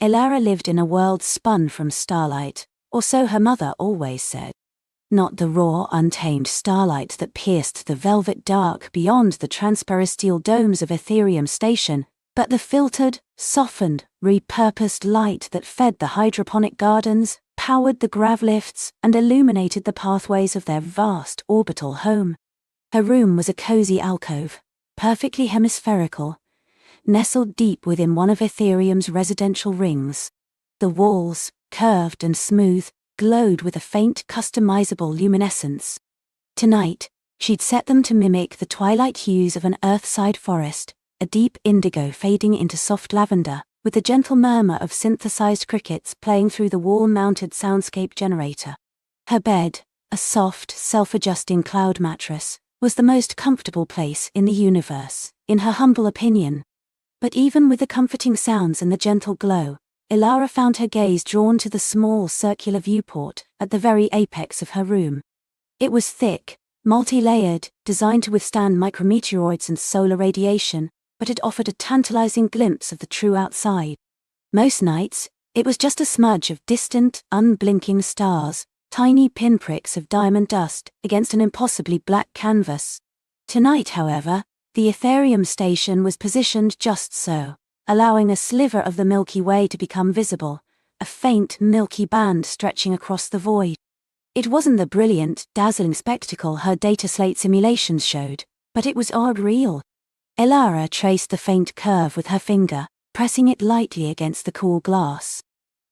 Elara lived in a world spun from starlight, or so her mother always said. Not the raw, untamed starlight that pierced the velvet dark beyond the transparestial domes of Ethereum Station, but the filtered, softened, repurposed light that fed the hydroponic gardens, powered the grav lifts, and illuminated the pathways of their vast orbital home. Her room was a cozy alcove, perfectly hemispherical, nestled deep within one of Ethereum's residential rings. The walls, curved and smooth, glowed with a faint, customizable luminescence. Tonight, she'd set them to mimic the twilight hues of an earthside forest, a deep indigo fading into soft lavender, with the gentle murmur of synthesized crickets playing through the wall-mounted soundscape generator. Her bed, a soft, self-adjusting cloud mattress, was the most comfortable place in the universe, in her humble opinion. But even with the comforting sounds and the gentle glow, Elara found her gaze drawn to the small circular viewport at the very apex of her room. It was thick, multi-layered, designed to withstand micrometeoroids and solar radiation, but it offered a tantalizing glimpse of the true outside. Most nights, it was just a smudge of distant, unblinking stars, tiny pinpricks of diamond dust against an impossibly black canvas. Tonight, however, the Ethereum Station was positioned just so, allowing a sliver of the Milky Way to become visible, a faint milky band stretching across the void. It wasn't the brilliant, dazzling spectacle her data slate simulations showed, but it was odd real. Elara traced the faint curve with her finger, pressing it lightly against the cool glass.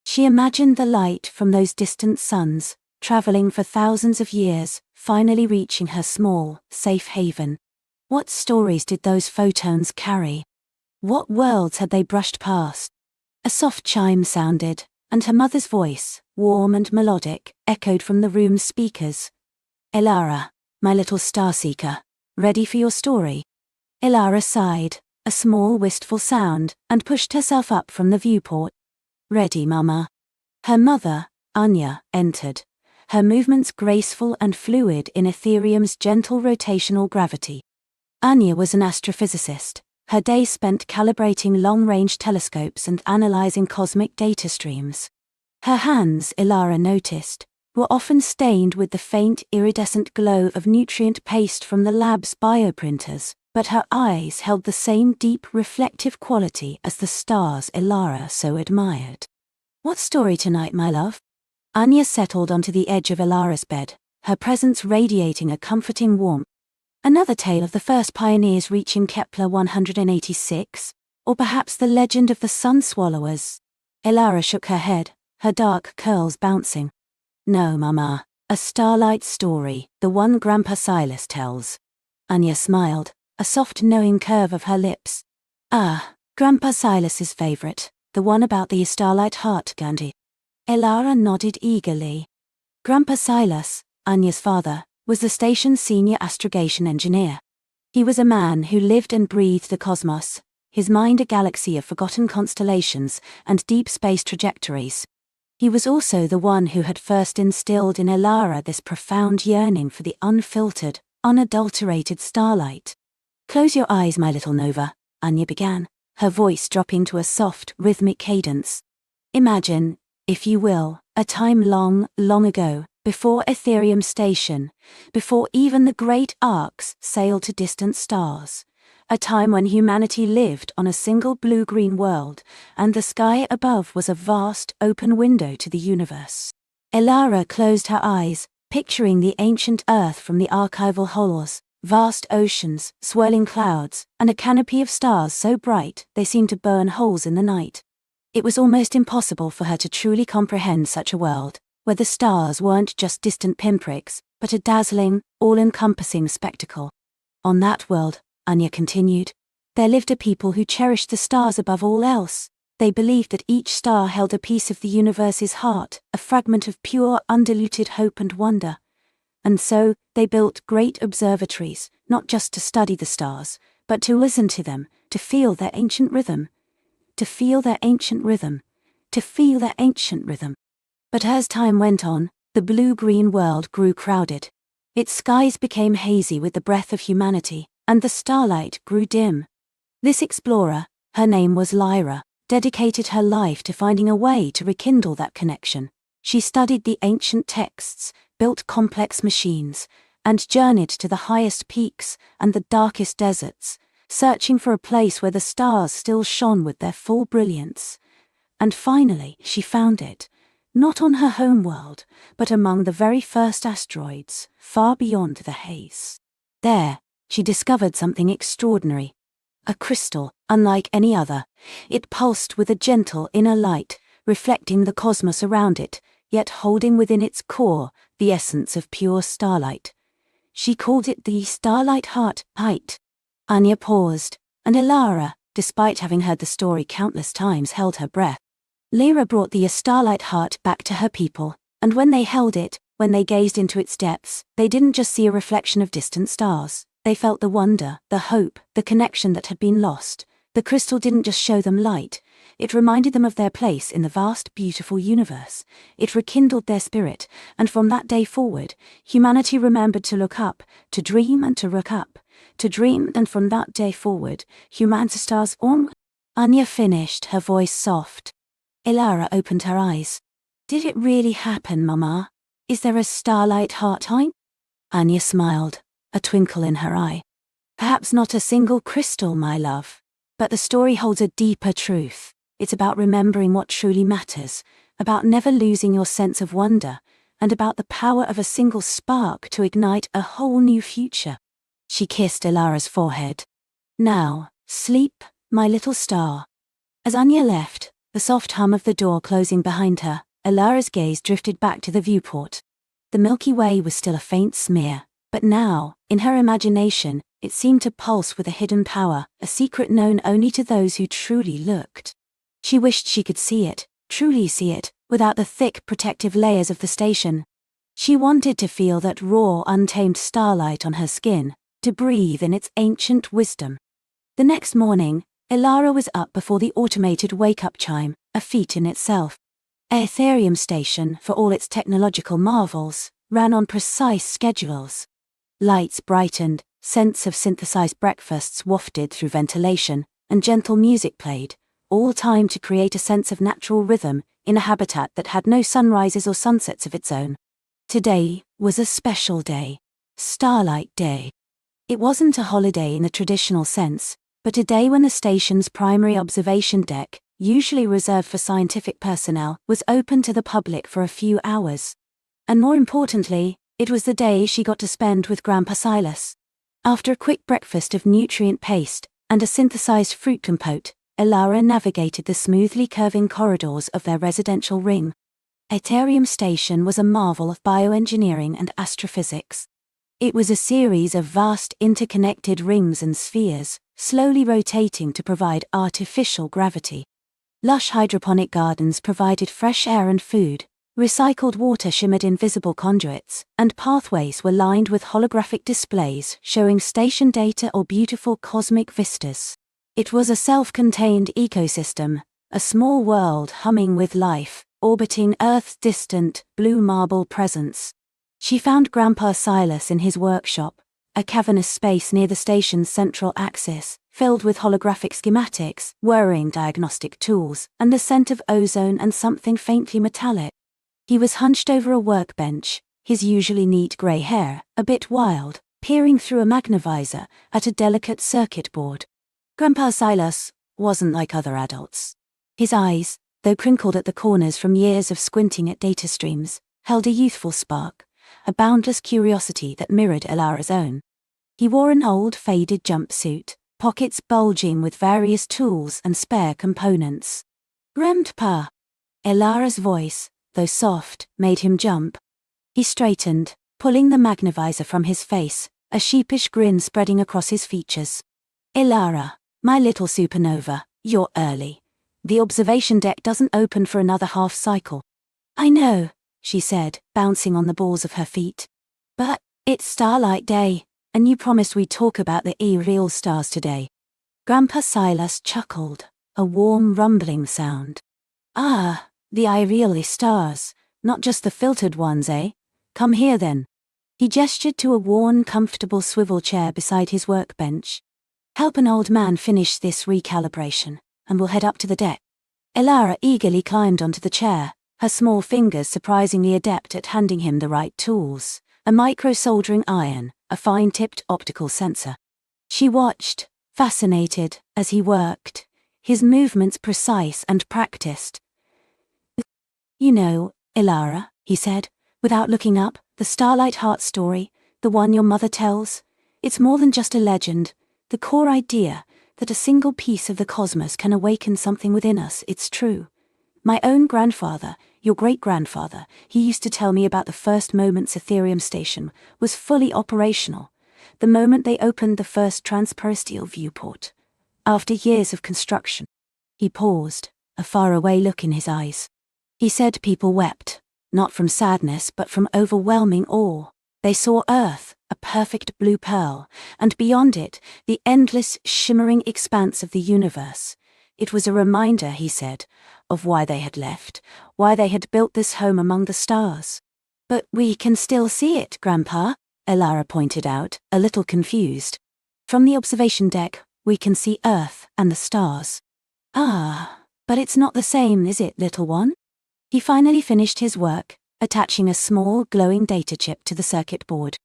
She imagined the light from those distant suns, traveling for thousands of years, finally reaching her small, safe haven. What stories did those photons carry? What worlds had they brushed past? A soft chime sounded, and her mother's voice, warm and melodic, echoed from the room's speakers. "Elara, my little starseeker, ready for your story?" Elara sighed, a small wistful sound, and pushed herself up from the viewport. "Ready, Mama." Her mother, Anya, entered, her movements graceful and fluid in Ethereum's gentle rotational gravity. Anya was an astrophysicist, her days spent calibrating long-range telescopes and analyzing cosmic data streams. Her hands, Elara noticed, were often stained with the faint iridescent glow of nutrient paste from the lab's bioprinters, but her eyes held the same deep reflective quality as the stars Elara so admired. "What story tonight, my love?" Anya settled onto the edge of Elara's bed, her presence radiating a comforting warmth. Another tale of the first pioneers reaching Kepler 186, or perhaps the legend of the sun swallowers? Elara shook her head, her dark curls bouncing. "No, Mama, a Starlight story, the one Grandpa Silas tells." Anya smiled, a soft knowing curve of her lips. "Ah, Grandpa Silas's favorite, the one about the Starlight heart candy." Elara nodded eagerly. Grandpa Silas, Anya's father, was the station's senior astrogation engineer. He was a man who lived and breathed the cosmos, his mind a galaxy of forgotten constellations and deep space trajectories. He was also the one who had first instilled in Elara this profound yearning for the unfiltered, unadulterated starlight. "Close your eyes, my little Nova," Anya began, her voice dropping to a soft, rhythmic cadence. "Imagine, if you will, a time long, long ago, before Ethereum Station, before even the great arcs sailed to distant stars, a time when humanity lived on a single blue-green world, and the sky above was a vast, open window to the universe." Elara closed her eyes, picturing the ancient Earth from the archival halls, vast oceans, swirling clouds, and a canopy of stars so bright they seemed to burn holes in the night. It was almost impossible for her to truly comprehend such a world, where the stars weren't just distant pinpricks, but a dazzling, all-encompassing spectacle. On that world, Anya continued, there lived a people who cherished the stars above all else. They believed that each star held a piece of the universe's heart, a fragment of pure, undiluted hope and wonder. And so, they built great observatories, not just to study the stars, but to listen to them, to feel their ancient rhythm. To feel their ancient rhythm. To feel their ancient rhythm. But as time went on, the blue-green world grew crowded. Its skies became hazy with the breath of humanity, and the starlight grew dim. This explorer, her name was Lyra, dedicated her life to finding a way to rekindle that connection. She studied the ancient texts, built complex machines, and journeyed to the highest peaks and the darkest deserts, searching for a place where the stars still shone with their full brilliance. And finally, she found it, not on her homeworld, but among the very first asteroids, far beyond the haze. There, she discovered something extraordinary. A crystal, unlike any other. It pulsed with a gentle inner light, reflecting the cosmos around it, yet holding within its core the essence of pure starlight. She called it the Starlight Heart. Anya paused, and Elara, despite having heard the story countless times, held her breath. Lyra brought the Starlight Heart back to her people, and when they held it, when they gazed into its depths, they didn't just see a reflection of distant stars. They felt the wonder, the hope, the connection that had been lost. The crystal didn't just show them light, it reminded them of their place in the vast, beautiful universe. It rekindled their spirit, and from that day forward, humanity remembered to look up, to dream and to look up, to dream, and from that day forward, humanity stars on. Anya finished, her voice soft. Elara opened her eyes. Did it really happen, Mama? Is there a Starlight Heart time? Anya smiled, a twinkle in her eye. Perhaps not a single crystal, my love. But the story holds a deeper truth. It's about remembering what truly matters, about never losing your sense of wonder, and about the power of a single spark to ignite a whole new future. She kissed Elara's forehead. Now, sleep, my little star. As Anya left, the soft hum of the door closing behind her, Elara's gaze drifted back to the viewport. The Milky Way was still a faint smear, but now, in her imagination, it seemed to pulse with a hidden power, a secret known only to those who truly looked. She wished she could see it, truly see it, without the thick protective layers of the station. She wanted to feel that raw, untamed starlight on her skin, to breathe in its ancient wisdom. The next morning, Elara was up before the automated wake-up chime, a feat in itself. Aetherium station, for all its technological marvels, ran on precise schedules. Lights brightened, scents of synthesized breakfasts wafted through ventilation, and gentle music played, all timed to create a sense of natural rhythm in a habitat that had no sunrises or sunsets of its own. Today was a special day. Starlight Day. It wasn't a holiday in the traditional sense, but a day when the station's primary observation deck, usually reserved for scientific personnel, was open to the public for a few hours. And more importantly, it was the day she got to spend with Grandpa Silas. After a quick breakfast of nutrient paste and a synthesized fruit compote, Elara navigated the smoothly curving corridors of their residential ring. Aetherium Station was a marvel of bioengineering and astrophysics. It was a series of vast interconnected rings and spheres, slowly rotating to provide artificial gravity. Lush hydroponic gardens provided fresh air and food, recycled water shimmered in visible conduits, and pathways were lined with holographic displays showing station data or beautiful cosmic vistas. It was a self-contained ecosystem, a small world humming with life, orbiting Earth's distant, blue marble presence. She found Grandpa Silas in his workshop, a cavernous space near the station's central axis, filled with holographic schematics, whirring diagnostic tools, and the scent of ozone and something faintly metallic. He was hunched over a workbench, his usually neat grey hair, a bit wild, peering through a magnivisor at a delicate circuit board. Grandpa Silas wasn't like other adults. His eyes, though crinkled at the corners from years of squinting at data streams, held a youthful spark, a boundless curiosity that mirrored Elara's own. He wore an old, faded jumpsuit, pockets bulging with various tools and spare components. "Grandpa!" Elara's voice, though soft, made him jump. He straightened, pulling the magnivisor from his face, a sheepish grin spreading across his features. "Elara, my little supernova, you're early. The observation deck doesn't open for another half cycle." "I know," she said, bouncing on the balls of her feet. "But it's Starlight Day, and you promised we'd talk about the real stars today." Grandpa Silas chuckled, a warm rumbling sound. "Ah, the real stars, not just the filtered ones, eh? Come here then." He gestured to a worn, comfortable swivel chair beside his workbench. "Help an old man finish this recalibration, and we'll head up to the deck." Elara eagerly climbed onto the chair, her small fingers surprisingly adept at handing him the right tools, a micro-soldering iron, a fine-tipped optical sensor. She watched, fascinated, as he worked, his movements precise and practiced. "You know, Elara," he said, without looking up, "the Starlight heart story, the one your mother tells, it's more than just a legend. The core idea, that a single piece of the cosmos can awaken something within us, it's true. My own grandfather, your great-grandfather, he used to tell me about the first moments Ethereum station was fully operational, the moment they opened the first transparestial viewport. After years of construction." He paused, a faraway look in his eyes. He said people wept, not from sadness but from overwhelming awe. They saw Earth, a perfect blue pearl, and beyond it, the endless, shimmering expanse of the universe. It was a reminder, he said, of why they had left, why they had built this home among the stars. "But we can still see it, Grandpa," Elara pointed out, a little confused. "From the observation deck, we can see Earth and the stars." "Ah, but it's not the same, is it, little one?" He finally finished his work, attaching a small, glowing data chip to the circuit board.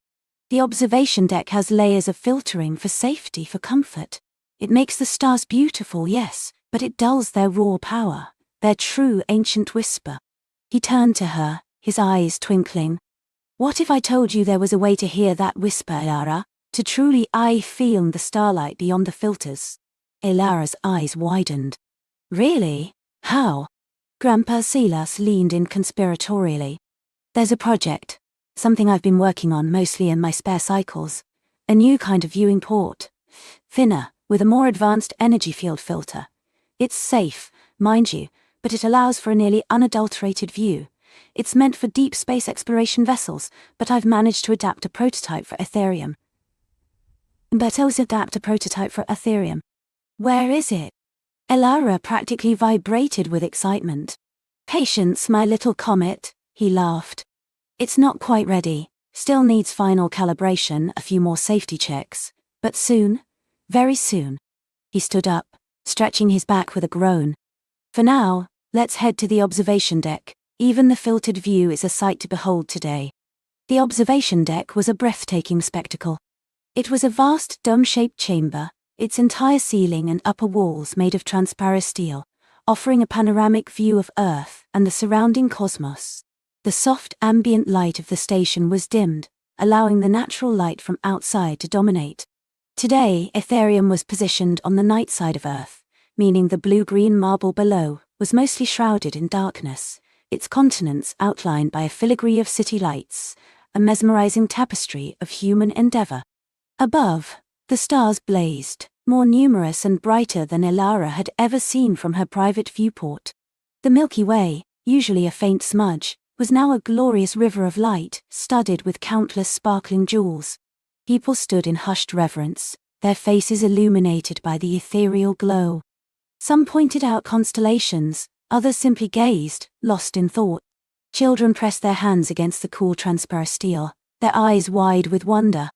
"The observation deck has layers of filtering for safety, for comfort. It makes the stars beautiful, yes, but it dulls their raw power, their true ancient whisper." He turned to her, his eyes twinkling. "What if I told you there was a way to hear that whisper, Elara, to truly feel the starlight beyond the filters?" Elara's eyes widened. "Really? How?" Grandpa Silas leaned in conspiratorially. "There's a project, something I've been working on mostly in my spare cycles. A new kind of viewing port. Thinner, with a more advanced energy field filter. It's safe, mind you, but it allows for a nearly unadulterated view. It's meant for deep space exploration vessels, but I've managed to adapt a prototype for Ethereum." "Where is it?" Elara practically vibrated with excitement. "Patience, my little comet," he laughed. "It's not quite ready, still needs final calibration, a few more safety checks, but soon, very soon." He stood up, stretching his back with a groan. "For now, let's head to the observation deck. Even the filtered view is a sight to behold today." The observation deck was a breathtaking spectacle. It was a vast dome-shaped chamber, its entire ceiling and upper walls made of transparent steel, offering a panoramic view of Earth and the surrounding cosmos. The soft ambient light of the station was dimmed, allowing the natural light from outside to dominate. Today, Ethereum was positioned on the night side of Earth, meaning the blue-green marble below was mostly shrouded in darkness, its continents outlined by a filigree of city lights, a mesmerizing tapestry of human endeavor. Above, the stars blazed, more numerous and brighter than Elara had ever seen from her private viewport. The Milky Way, usually a faint smudge, was now a glorious river of light, studded with countless sparkling jewels. People stood in hushed reverence, their faces illuminated by the ethereal glow. Some pointed out constellations, others simply gazed, lost in thought. Children pressed their hands against the cool transparasteel, their eyes wide with wonder.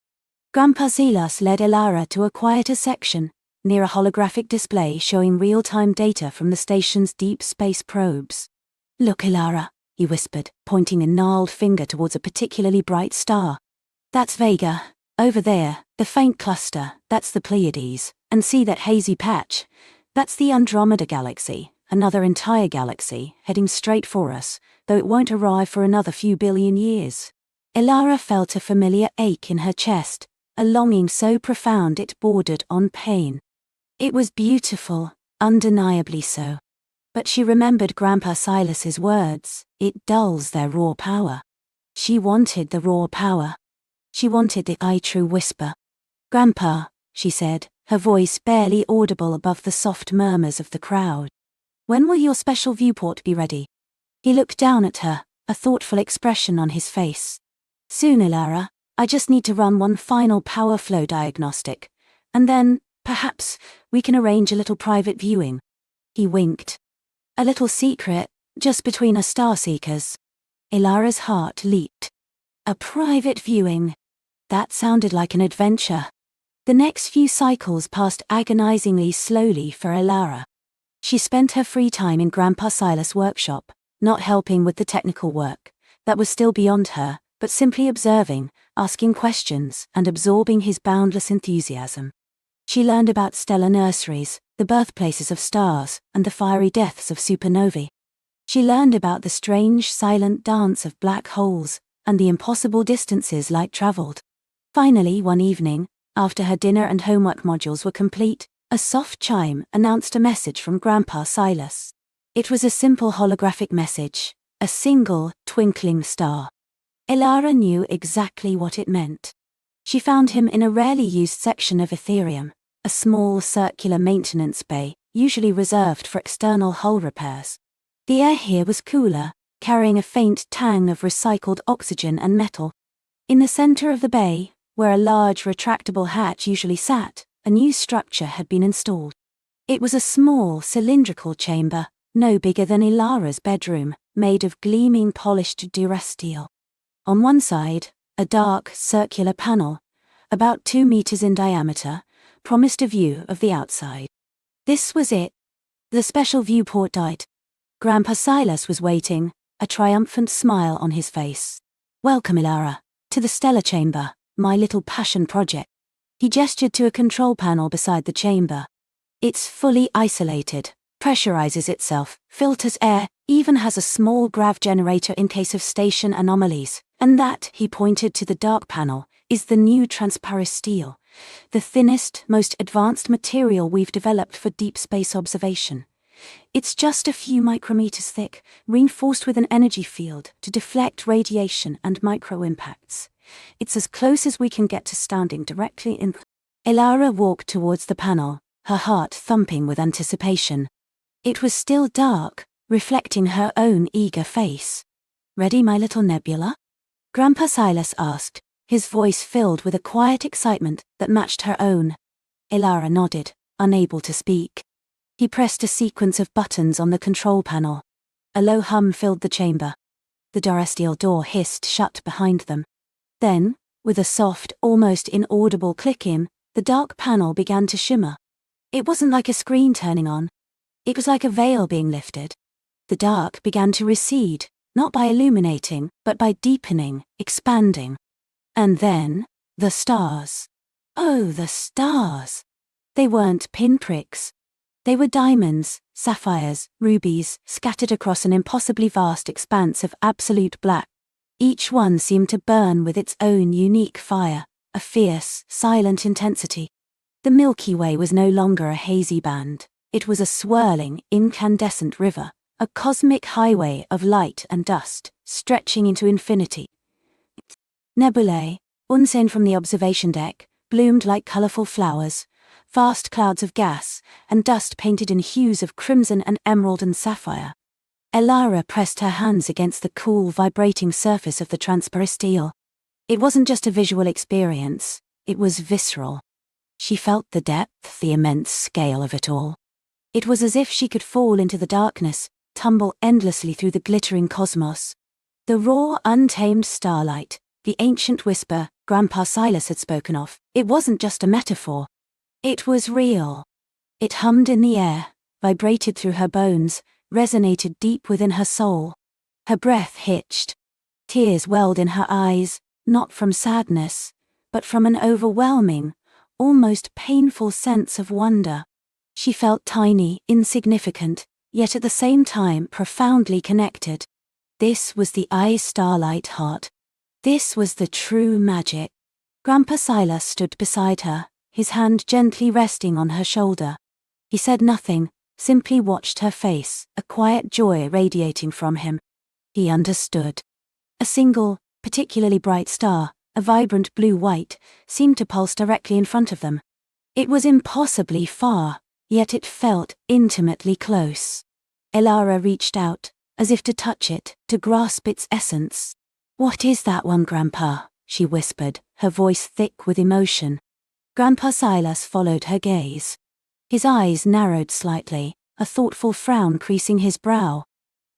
Grandpa Silas led Elara to a quieter section, near a holographic display showing real-time data from the station's deep space probes. "Look, Elara," he whispered, pointing a gnarled finger towards a particularly bright star. "That's Vega. Over there, the faint cluster, that's the Pleiades. And see that hazy patch? That's the Andromeda galaxy, another entire galaxy, heading straight for us, though it won't arrive for another few billion years." Elara felt a familiar ache in her chest, a longing so profound it bordered on pain. It was beautiful, undeniably so. But she remembered Grandpa Silas's words, "It dulls their raw power." She wanted the raw power. She wanted the true whisper. "Grandpa," she said, her voice barely audible above the soft murmurs of the crowd. "When will your special viewport be ready?" He looked down at her, a thoughtful expression on his face. "Soon, Elara. I just need to run one final power flow diagnostic. And then, perhaps, we can arrange a little private viewing." He winked. "A little secret, just between us starseekers." Elara's heart leaped. A private viewing. That sounded like an adventure. The next few cycles passed agonizingly slowly for Elara. She spent her free time in Grandpa Silas' workshop, not helping with the technical work that was still beyond her, but simply observing, asking questions, and absorbing his boundless enthusiasm. She learned about stellar nurseries, the birthplaces of stars, and the fiery deaths of supernovae. She learned about the strange, silent dance of black holes, and the impossible distances light traveled. Finally, one evening, after her dinner and homework modules were complete, a soft chime announced a message from Grandpa Silas. It was a simple holographic message, a single, twinkling star. Elara knew exactly what it meant. She found him in a rarely used section of Ethereum, a small circular maintenance bay, usually reserved for external hull repairs. The air here was cooler, carrying a faint tang of recycled oxygen and metal. In the center of the bay, where a large retractable hatch usually sat, a new structure had been installed. It was a small, cylindrical chamber, no bigger than Elara's bedroom, made of gleaming polished durasteel. On one side, a dark, circular panel, about 2 meters in diameter, promised a view of the outside. This was it. The special viewport died. Grandpa Silas was waiting, a triumphant smile on his face. "Welcome, Elara, to the stellar chamber, my little passion project." He gestured to a control panel beside the chamber. "It's fully isolated, pressurizes itself, filters air, even has a small grav generator in case of station anomalies. And that," he pointed to the dark panel, "is the new transparisteel, the thinnest, most advanced material we've developed for deep space observation. It's just a few micrometers thick, reinforced with an energy field to deflect radiation and micro-impacts. It's as close as we can get to standing directly in." Elara walked towards the panel, her heart thumping with anticipation. It was still dark, reflecting her own eager face. "Ready, my little nebula?" Grandpa Silas asked, his voice filled with a quiet excitement that matched her own. Elara nodded, unable to speak. He pressed a sequence of buttons on the control panel. A low hum filled the chamber. The durasteel door hissed shut behind them. Then, with a soft, almost inaudible clicking, the dark panel began to shimmer. It wasn't like a screen turning on. It was like a veil being lifted. The dark began to recede, not by illuminating, but by deepening, expanding. And then, the stars. Oh, the stars! They weren't pinpricks. They were diamonds, sapphires, rubies, scattered across an impossibly vast expanse of absolute black. Each one seemed to burn with its own unique fire, a fierce, silent intensity. The Milky Way was no longer a hazy band. It was a swirling, incandescent river, a cosmic highway of light and dust, stretching into infinity. Nebulae, unseen from the observation deck, bloomed like colorful flowers, vast clouds of gas, and dust painted in hues of crimson and emerald and sapphire. Elara pressed her hands against the cool, vibrating surface of the transparisteel. It wasn't just a visual experience, it was visceral. She felt the depth, the immense scale of it all. It was as if she could fall into the darkness, tumble endlessly through the glittering cosmos. The raw, untamed starlight, the ancient whisper Grandpa Silas had spoken of, it wasn't just a metaphor. It was real. It hummed in the air, vibrated through her bones, resonated deep within her soul. Her breath hitched. Tears welled in her eyes, not from sadness, but from an overwhelming, almost painful sense of wonder. She felt tiny, insignificant, yet at the same time profoundly connected. This was the Starlight heart. This was the true magic. Grandpa Silas stood beside her, his hand gently resting on her shoulder. He said nothing, simply watched her face, a quiet joy radiating from him. He understood. A single, particularly bright star, a vibrant blue-white, seemed to pulse directly in front of them. It was impossibly far, yet it felt intimately close. Elara reached out, as if to touch it, to grasp its essence. "What is that one, Grandpa?" she whispered, her voice thick with emotion. Grandpa Silas followed her gaze. His eyes narrowed slightly, a thoughtful frown creasing his brow.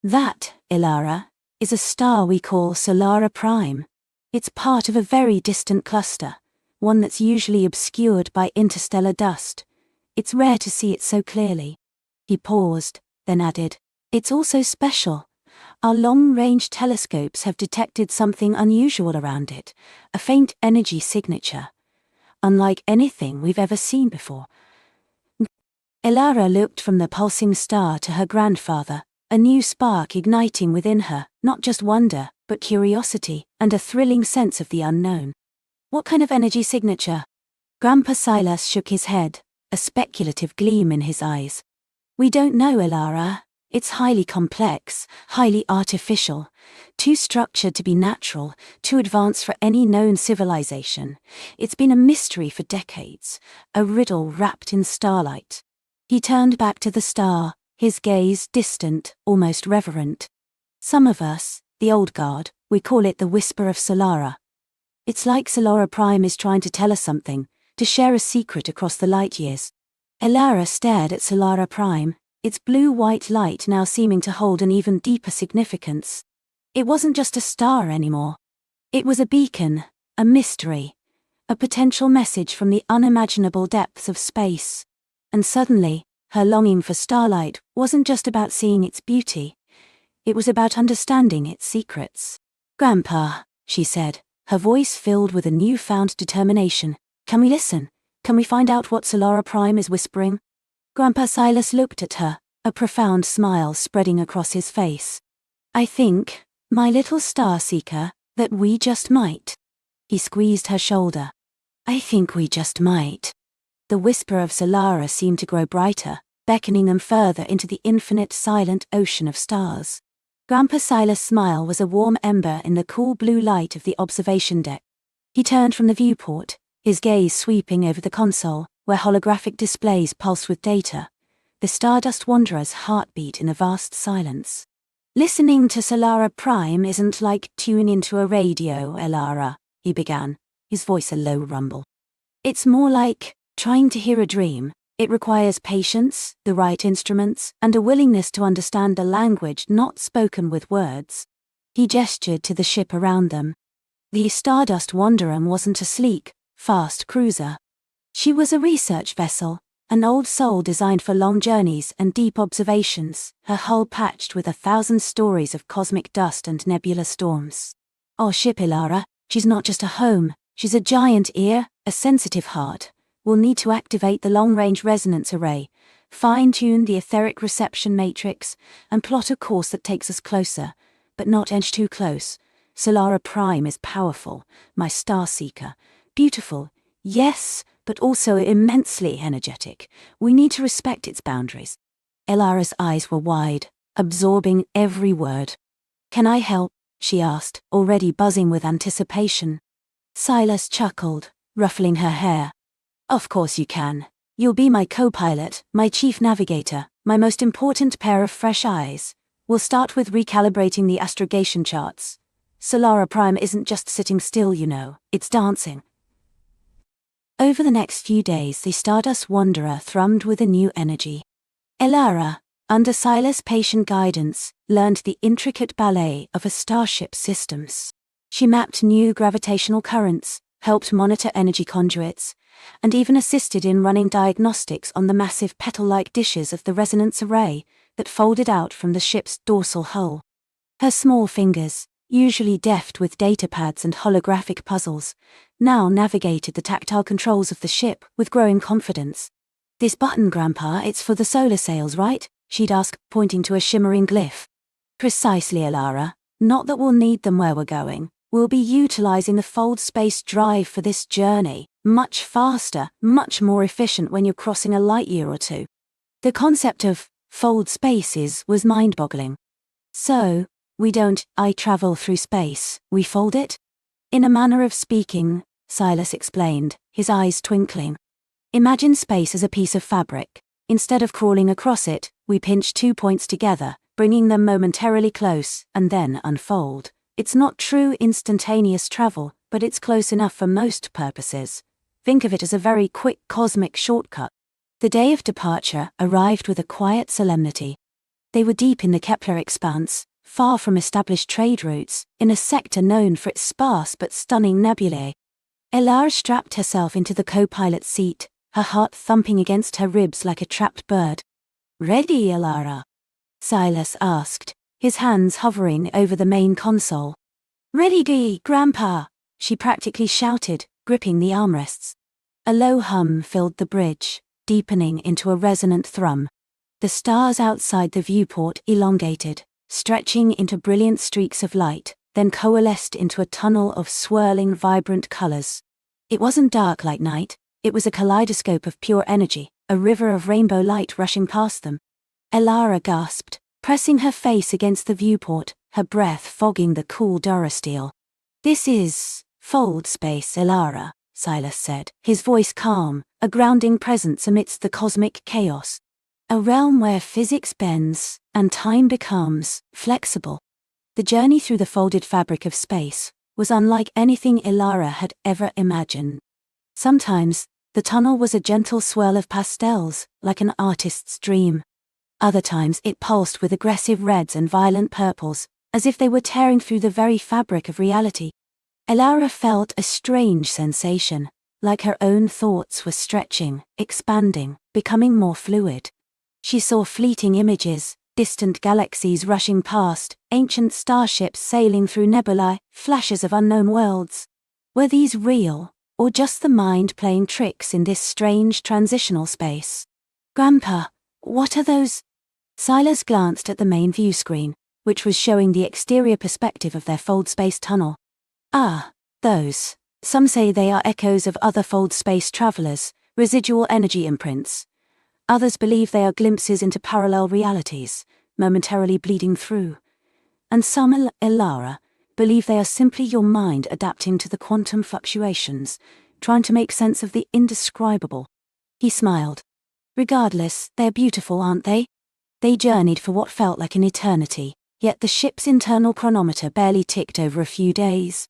"That, Elara, is a star we call Solara Prime. It's part of a very distant cluster, one that's usually obscured by interstellar dust. It's rare to see it so clearly." He paused, then added, "It's also special. Our long-range telescopes have detected something unusual around it, a faint energy signature, unlike anything we've ever seen before." Elara looked from the pulsing star to her grandfather, a new spark igniting within her, not just wonder, but curiosity, and a thrilling sense of the unknown. "What kind of energy signature?" Grandpa Silas shook his head, a speculative gleam in his eyes. "We don't know, Elara. It's highly complex, highly artificial, too structured to be natural, too advanced for any known civilization. It's been a mystery for decades, a riddle wrapped in starlight." He turned back to the star, his gaze distant, almost reverent. "Some of us, the old guard, we call it the Whisper of Solara. It's like Solara Prime is trying to tell us something, to share a secret across the light years." Elara stared at Solara Prime, its blue-white light now seeming to hold an even deeper significance. It wasn't just a star anymore. It was a beacon, a mystery, a potential message from the unimaginable depths of space. And suddenly, her longing for Starlight wasn't just about seeing its beauty. It was about understanding its secrets. "Grandpa," she said, her voice filled with a newfound determination, "can we listen? Can we find out what Solara Prime is whispering?" Grandpa Silas looked at her, a profound smile spreading across his face. "I think, my little star seeker, that we just might." He squeezed her shoulder. "I think we just might." The whisper of Solara seemed to grow brighter, beckoning them further into the infinite silent ocean of stars. Grandpa Silas' smile was a warm ember in the cool blue light of the observation deck. He turned from the viewport, his gaze sweeping over the console, where holographic displays pulsed with data, the Stardust Wanderer's heartbeat in the vast silence. "Listening to Solara Prime isn't like tuning into a radio, Elara," he began, his voice a low rumble. "It's more like trying to hear a dream. It requires patience, the right instruments, and a willingness to understand a language not spoken with words." He gestured to the ship around them. The Stardust Wanderer wasn't a sleek, fast cruiser. She was a research vessel, an old soul designed for long journeys and deep observations, her hull patched with 1,000 stories of cosmic dust and nebula storms. "Our ship, Elara, she's not just a home, she's a giant ear, a sensitive heart. We'll need to activate the long-range resonance array, fine-tune the etheric reception matrix, and plot a course that takes us closer, but not edge too close. Solara Prime is powerful, my star seeker. Beautiful, yes, but also immensely energetic. We need to respect its boundaries." Elara's eyes were wide, absorbing every word. "Can I help?" she asked, already buzzing with anticipation. Silas chuckled, ruffling her hair. "Of course you can. You'll be my co-pilot, my chief navigator, my most important pair of fresh eyes. We'll start with recalibrating the astrogation charts. Solara Prime isn't just sitting still, you know, it's dancing." Over the next few days, the Stardust Wanderer thrummed with a new energy. Elara, under Silas' patient guidance, learned the intricate ballet of a starship's systems. She mapped new gravitational currents, helped monitor energy conduits, and even assisted in running diagnostics on the massive petal-like dishes of the resonance array that folded out from the ship's dorsal hull. Her small fingers, usually deft with data pads and holographic puzzles, now navigated the tactile controls of the ship with growing confidence. "This button, Grandpa, it's for the solar sails, right?" she'd ask, pointing to a shimmering glyph. "Precisely, Elara. Not that we'll need them where we're going. We'll be utilizing the fold space drive for this journey. Much faster, much more efficient when you're crossing a light year or two." The concept of fold spaces was mind-boggling. "So, we don't travel through space, we fold it?" "In a manner of speaking," Silas explained, his eyes twinkling. "Imagine space as a piece of fabric. Instead of crawling across it, we pinch 2 points together, bringing them momentarily close, and then unfold. It's not true instantaneous travel, but it's close enough for most purposes. Think of it as a very quick cosmic shortcut." The day of departure arrived with a quiet solemnity. They were deep in the Kepler expanse, far from established trade routes, in a sector known for its sparse but stunning nebulae. Elara strapped herself into the co-pilot's seat, her heart thumping against her ribs like a trapped bird. Ready, Elara? Silas asked, his hands hovering over the main console. Ready, Grandpa, she practically shouted, gripping the armrests. A low hum filled the bridge, deepening into a resonant thrum. The stars outside the viewport elongated, stretching into brilliant streaks of light, then coalesced into a tunnel of swirling, vibrant colors. It wasn't dark like night, it was a kaleidoscope of pure energy, a river of rainbow light rushing past them. Elara gasped, pressing her face against the viewport, her breath fogging the cool durasteel. This is fold space, Elara, Silas said, his voice calm, a grounding presence amidst the cosmic chaos. A realm where physics bends and time becomes flexible. The journey through the folded fabric of space was unlike anything Elara had ever imagined. Sometimes, the tunnel was a gentle swirl of pastels, like an artist's dream. Other times it pulsed with aggressive reds and violent purples, as if they were tearing through the very fabric of reality. Elara felt a strange sensation, like her own thoughts were stretching, expanding, becoming more fluid. She saw fleeting images, distant galaxies rushing past, ancient starships sailing through nebulae, flashes of unknown worlds. Were these real, or just the mind playing tricks in this strange transitional space? Grandpa, what are those? Silas glanced at the main view screen, which was showing the exterior perspective of their fold space tunnel. Ah, those. Some say they are echoes of other fold space travelers, residual energy imprints. Others believe they are glimpses into parallel realities, momentarily bleeding through. And some, Elara, believe they are simply your mind adapting to the quantum fluctuations, trying to make sense of the indescribable. He smiled. Regardless, they're beautiful, aren't they? They journeyed for what felt like an eternity, yet the ship's internal chronometer barely ticked over a few days.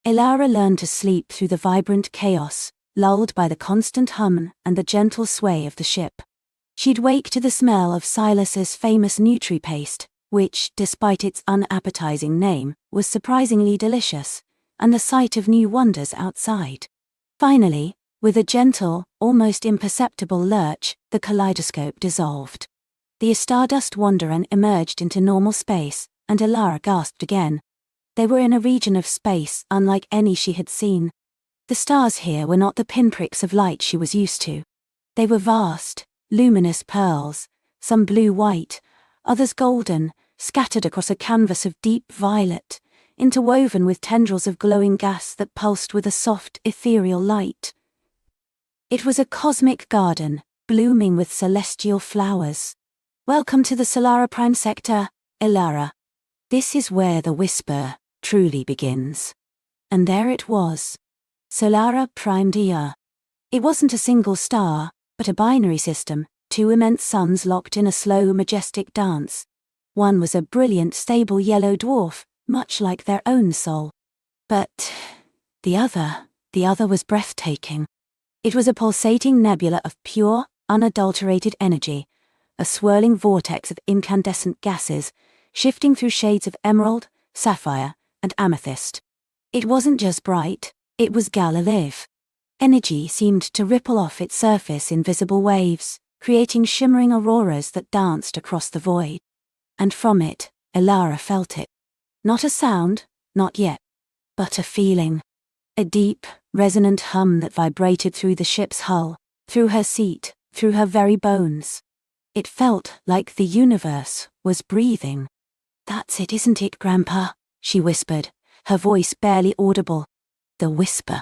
Elara learned to sleep through the vibrant chaos, lulled by the constant hum and the gentle sway of the ship. She'd wake to the smell of Silas's famous Nutri paste, which, despite its unappetizing name, was surprisingly delicious, and the sight of new wonders outside. Finally, with a gentle, almost imperceptible lurch, the kaleidoscope dissolved. The Stardust Wanderer emerged into normal space, and Elara gasped again. They were in a region of space unlike any she had seen. The stars here were not the pinpricks of light she was used to. They were vast, luminous pearls, some blue-white, others golden, scattered across a canvas of deep violet, interwoven with tendrils of glowing gas that pulsed with a soft, ethereal light. It was a cosmic garden, blooming with celestial flowers. Welcome to the Solara Prime Sector, Elara. This is where the whisper truly begins. And there it was. Solara Prime Dia. It wasn't a single star, but a binary system, two immense suns locked in a slow, majestic dance. One was a brilliant, stable yellow dwarf, much like their own soul. But the other was breathtaking. It was a pulsating nebula of pure, unadulterated energy, a swirling vortex of incandescent gases, shifting through shades of emerald, sapphire, and amethyst. It wasn't just bright, it was galaxies. Energy seemed to ripple off its surface in visible waves, creating shimmering auroras that danced across the void. And from it, Elara felt it. Not a sound, not yet, but a feeling. A deep, resonant hum that vibrated through the ship's hull, through her seat, through her very bones. It felt like the universe was breathing. That's it, isn't it, Grandpa? She whispered, her voice barely audible. The whisper.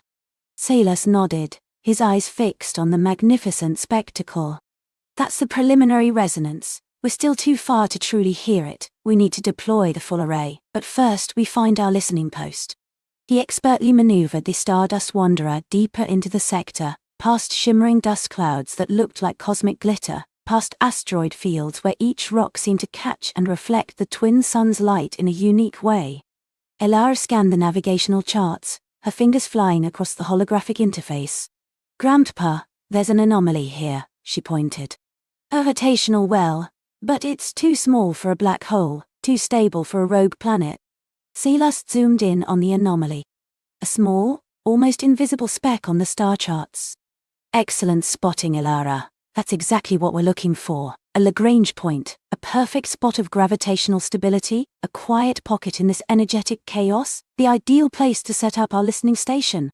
Silas nodded, his eyes fixed on the magnificent spectacle. That's the preliminary resonance. We're still too far to truly hear it. We need to deploy the full array, but first we find our listening post. He expertly maneuvered the Stardust Wanderer deeper into the sector, past shimmering dust clouds that looked like cosmic glitter, past asteroid fields where each rock seemed to catch and reflect the twin suns' light in a unique way. Elara scanned the navigational charts, her fingers flying across the holographic interface. Grandpa, there's an anomaly here, she pointed. A rotational well, but it's too small for a black hole, too stable for a rogue planet. Silas zoomed in on the anomaly. A small, almost invisible speck on the star charts. Excellent spotting, Elara. That's exactly what we're looking for, A Lagrange point, a perfect spot of gravitational stability, a quiet pocket in this energetic chaos, the ideal place to set up our listening station.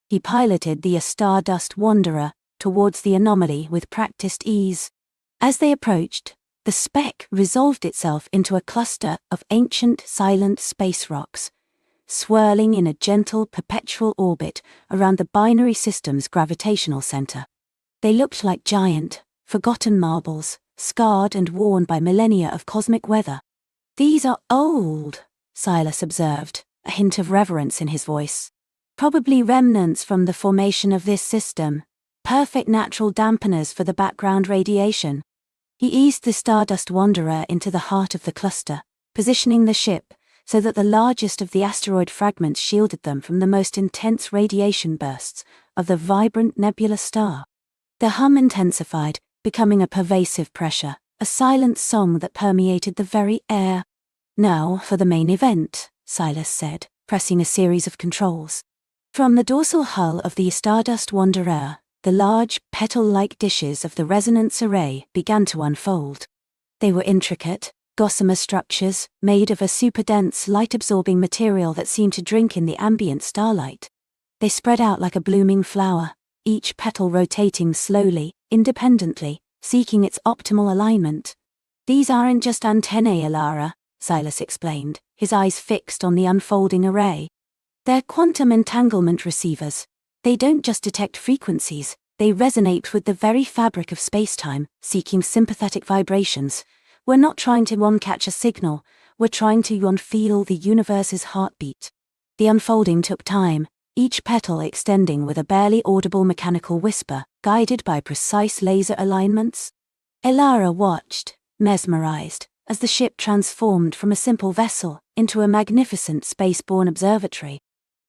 He piloted the Stardust Wanderer towards the anomaly with practiced ease. As they approached, the speck resolved itself into a cluster of ancient, silent space rocks, swirling in a gentle, perpetual orbit around the binary system's gravitational center. They looked like giant, forgotten marbles, scarred and worn by millennia of cosmic weather. "These are old," Silas observed, a hint of reverence in his voice. "Probably remnants from the formation of this system. Perfect natural dampeners for the background radiation." He eased the Stardust Wanderer into the heart of the cluster, positioning the ship so that the largest of the asteroid fragments shielded them from the most intense radiation bursts of the vibrant nebula star. The hum intensified, becoming a pervasive pressure, a silent song that permeated the very air. "Now for the main event," Silas said, pressing a series of controls. From the dorsal hull of the Stardust Wanderer, the large, petal-like dishes of the resonance array began to unfold. They were intricate, gossamer structures, made of a super-dense, light-absorbing material that seemed to drink in the ambient starlight. They spread out like a blooming flower, each petal rotating slowly, independently, seeking its optimal alignment. "These aren't just antennae, Alara," Silas explained, his eyes fixed on the unfolding array. "They're quantum entanglement receivers. They don't just detect frequencies, they resonate with the very fabric of space-time, seeking sympathetic vibrations. We're not trying to catch a signal, we're trying to feel the universe's heartbeat." The unfolding took time, each petal extending with a barely audible mechanical whisper, guided by precise laser alignments. Elara watched, mesmerized, as the ship transformed from a simple vessel into a magnificent spaceborne observatory.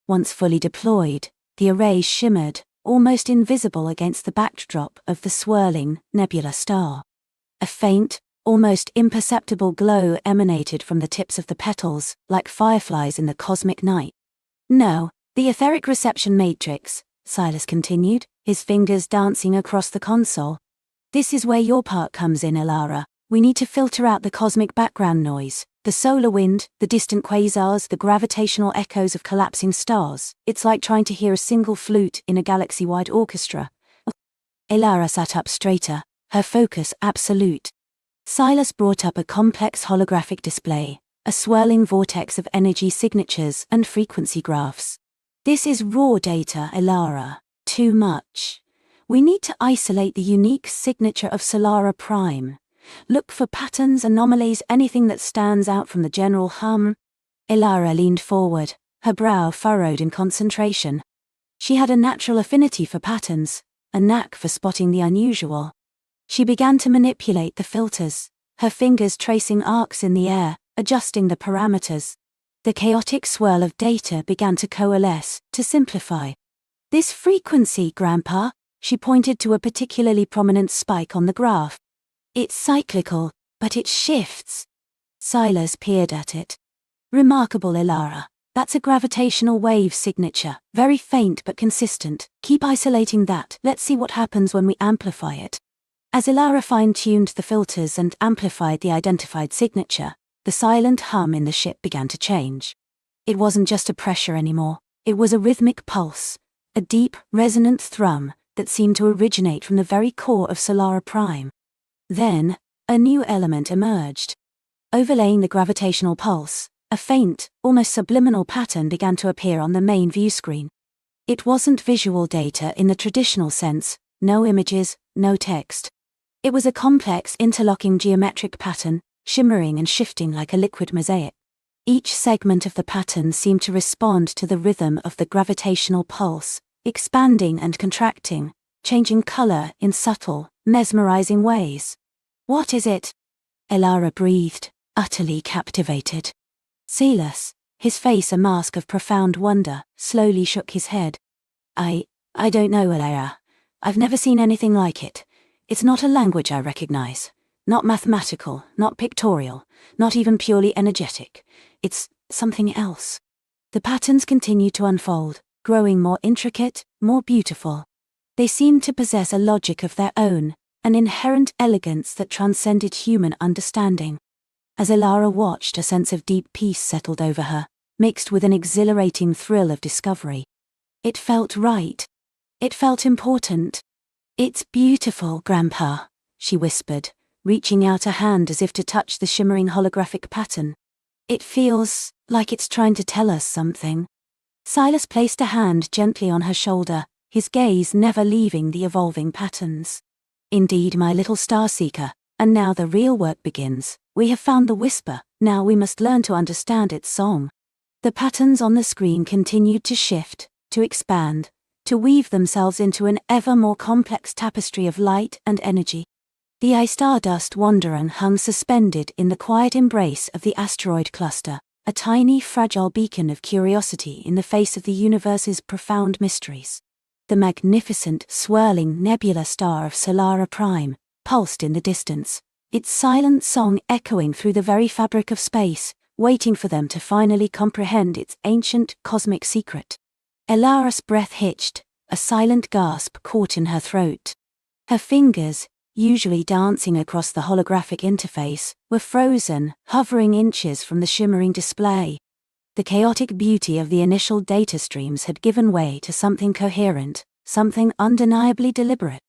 Once fully deployed, the array shimmered, almost invisible against the backdrop of the swirling, nebula star. A faint, almost imperceptible glow emanated from the tips of the petals, like fireflies in the cosmic night. "No, the etheric reception matrix," Silas continued, his fingers dancing across the console. "This is where your part comes in, Elara. We need to filter out the cosmic background noise, the solar wind, the distant quasars, the gravitational echoes of collapsing stars. It's like trying to hear a single flute in a galaxy-wide orchestra." Elara sat up straighter, her focus absolute. Silas brought up a complex holographic display, a swirling vortex of energy signatures and frequency graphs. "This is raw data, Elara. Too much. We need to isolate the unique signature of Solara Prime. Look for patterns, anomalies, anything that stands out from the general hum." Elara leaned forward, her brow furrowed in concentration. She had a natural affinity for patterns, a knack for spotting the unusual. She began to manipulate the filters, her fingers tracing arcs in the air, adjusting the parameters. The chaotic swirl of data began to coalesce, to simplify. "This frequency, Grandpa," she pointed to a particularly prominent spike on the graph. "It's cyclical, but it shifts." Silas peered at it. "Remarkable, Elara. That's a gravitational wave signature, very faint but consistent. Keep isolating that, let's see what happens when we amplify it." As Elara fine-tuned the filters and amplified the identified signature, the silent hum in the ship began to change. It wasn't just a pressure anymore, it was a rhythmic pulse, a deep, resonant thrum that seemed to originate from the very core of Solara Prime. Then, a new element emerged. Overlaying the gravitational pulse, a faint, almost subliminal pattern began to appear on the main view screen. It wasn't visual data in the traditional sense, no images, no text. It was a complex interlocking geometric pattern, shimmering and shifting like a liquid mosaic. Each segment of the pattern seemed to respond to the rhythm of the gravitational pulse, expanding and contracting, changing color in subtle, mesmerizing ways. "What is it?" Elara breathed, utterly captivated. Silas, his face a mask of profound wonder, slowly shook his head. I don't know, Elara. I've never seen anything like it. It's not a language I recognize. Not mathematical, not pictorial, not even purely energetic. It's something else." The patterns continued to unfold, growing more intricate, more beautiful. They seemed to possess a logic of their own, an inherent elegance that transcended human understanding. As Elara watched, a sense of deep peace settled over her, mixed with an exhilarating thrill of discovery. It felt right. It felt important. "It's beautiful, Grandpa," she whispered, reaching out a hand as if to touch the shimmering holographic pattern. "It feels like it's trying to tell us something." Silas placed a hand gently on her shoulder, his gaze never leaving the evolving patterns. "Indeed, my little star-seeker, and now the real work begins. We have found the whisper, now we must learn to understand its song." The patterns on the screen continued to shift, to expand, to weave themselves into an ever more complex tapestry of light and energy. The I-Stardust Wanderer hung suspended in the quiet embrace of the asteroid cluster, a tiny, fragile beacon of curiosity in the face of the universe's profound mysteries. The magnificent, swirling nebula star of Solara Prime pulsed in the distance, its silent song echoing through the very fabric of space, waiting for them to finally comprehend its ancient, cosmic secret. Elara's breath hitched, a silent gasp caught in her throat. Her fingers, usually dancing across the holographic interface, were frozen, hovering inches from the shimmering display. The chaotic beauty of the initial data streams had given way to something coherent, something undeniably deliberate.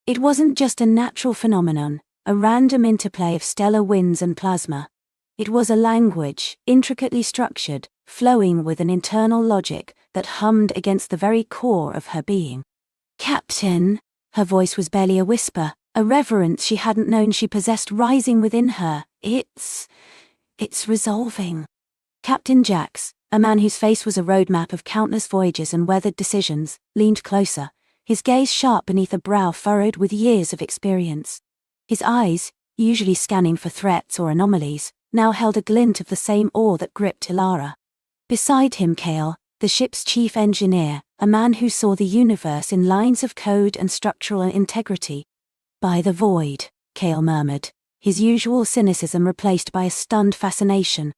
It wasn't just a natural phenomenon, a random interplay of stellar winds and plasma. It was a language, intricately structured, flowing with an internal logic that hummed against the very core of her being. "Captain," her voice was barely a whisper, a reverence she hadn't known she possessed rising within her. It's resolving." Captain Jax, a man whose face was a roadmap of countless voyages and weathered decisions, leaned closer, his gaze sharp beneath a brow furrowed with years of experience. His eyes, usually scanning for threats or anomalies, now held a glint of the same awe that gripped Elara. Beside him Kale, the ship's chief engineer, a man who saw the universe in lines of code and structural integrity. "By the void," Kale murmured, his usual cynicism replaced by a stunned fascination.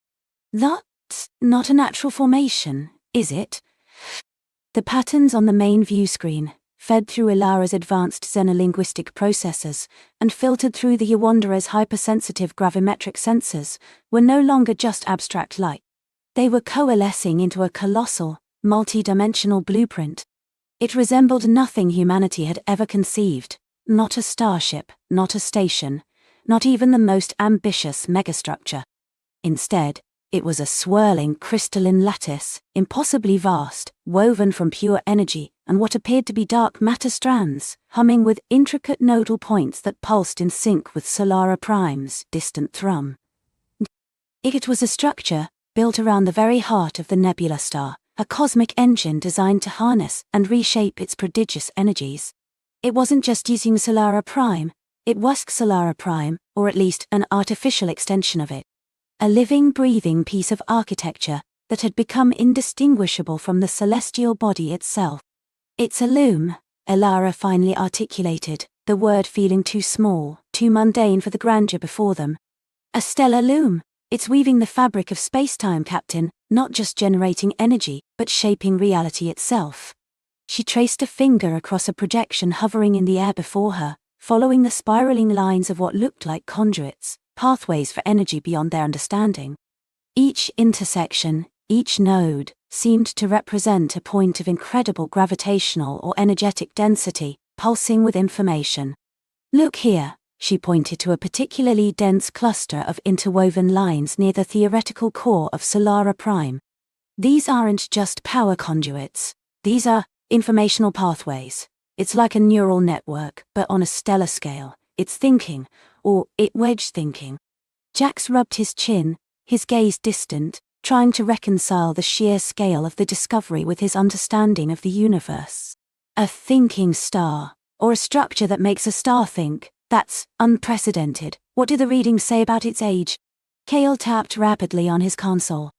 "That's not a natural formation, is it?" The patterns on the main view screen, fed through Elara's advanced xenolinguistic processors and filtered through the Wanderer's hypersensitive gravimetric sensors, were no longer just abstract light. They were coalescing into a colossal, multi-dimensional blueprint. It resembled nothing humanity had ever conceived, not a starship, not a station, not even the most ambitious megastructure. Instead, it was a swirling crystalline lattice, impossibly vast, woven from pure energy and what appeared to be dark matter strands, humming with intricate nodal points that pulsed in sync with Solara Prime's distant thrum. It was a structure built around the very heart of the nebula star, a cosmic engine designed to harness and reshape its prodigious energies. It wasn't just using Solara Prime, it was Solara Prime, or at least an artificial extension of it. A living, breathing piece of architecture that had become indistinguishable from the celestial body itself. "It's a loom," Elara finally articulated, the word feeling too small, too mundane for the grandeur before them. "A stellar loom. It's weaving the fabric of space-time, Captain, not just generating energy, but shaping reality itself." She traced a finger across a projection hovering in the air before her, following the spiraling lines of what looked like conduits, pathways for energy beyond their understanding. Each intersection, each node, seemed to represent a point of incredible gravitational or energetic density, pulsing with information. "Look here," she pointed to a particularly dense cluster of interwoven lines near the theoretical core of Solara Prime. "These aren't just power conduits. These are informational pathways. It's like a neural network, but on a stellar scale. It's thinking, or it wedge thinking." Jax rubbed his chin, his gaze distant, trying to reconcile the sheer scale of the discovery with his understanding of the universe. "A thinking star, or a structure that makes a star think. That's unprecedented. What do the readings say about its age?" Kale tapped rapidly on his console.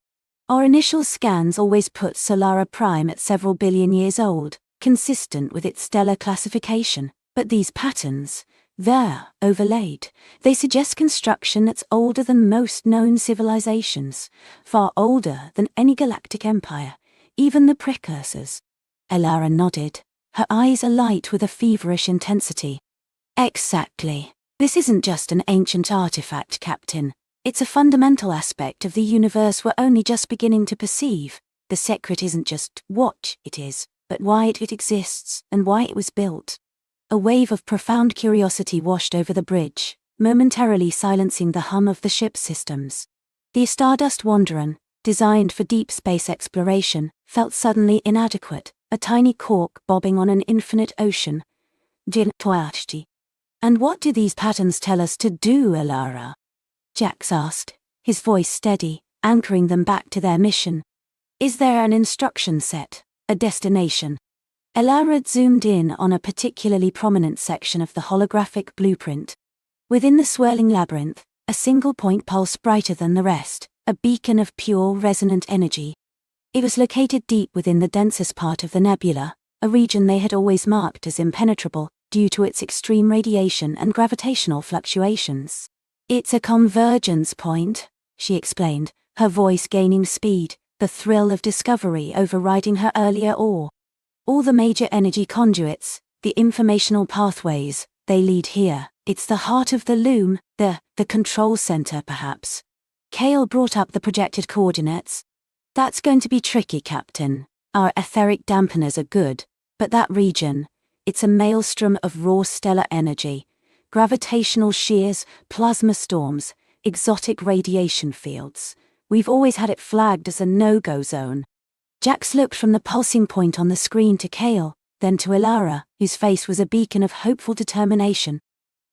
"Our initial scans always put Solara Prime at several billion years old, consistent with its stellar classification, but these patterns, they're overlaid. They suggest construction that's older than most known civilizations, far older than any galactic empire, even the precursors." Elara nodded, her eyes alight with a feverish intensity. Exactly. This isn't just an ancient artifact, Captain. It's a fundamental aspect of the universe we're only just beginning to perceive. The secret isn't just what it is, but why it exists and why it was built. A wave of profound curiosity washed over the bridge, momentarily silencing the hum of the ship's systems. The Stardust Wanderer, designed for deep space exploration, felt suddenly inadequate, a tiny cork bobbing on an infinite ocean. And what do these patterns tell us to do, Elara? Jax asked, his voice steady, anchoring them back to their mission. Is there an instruction set, a destination? Elara zoomed in on a particularly prominent section of the holographic blueprint. Within the swirling labyrinth, a single point pulsed brighter than the rest, a beacon of pure resonant energy. It was located deep within the densest part of the nebula, a region they had always marked as impenetrable, due to its extreme radiation and gravitational fluctuations. It's a convergence point, she explained, her voice gaining speed, the thrill of discovery overriding her earlier awe. All the major energy conduits, the informational pathways, they lead here. It's the heart of the loom, the control center perhaps. Kale brought up the projected coordinates. That's going to be tricky, Captain. Our etheric dampeners are good, but that region, it's a maelstrom of raw stellar energy, gravitational shears, plasma storms, exotic radiation fields. We've always had it flagged as a no-go zone. Jax looked from the pulsing point on the screen to Kale, then to Elara, whose face was a beacon of hopeful determination.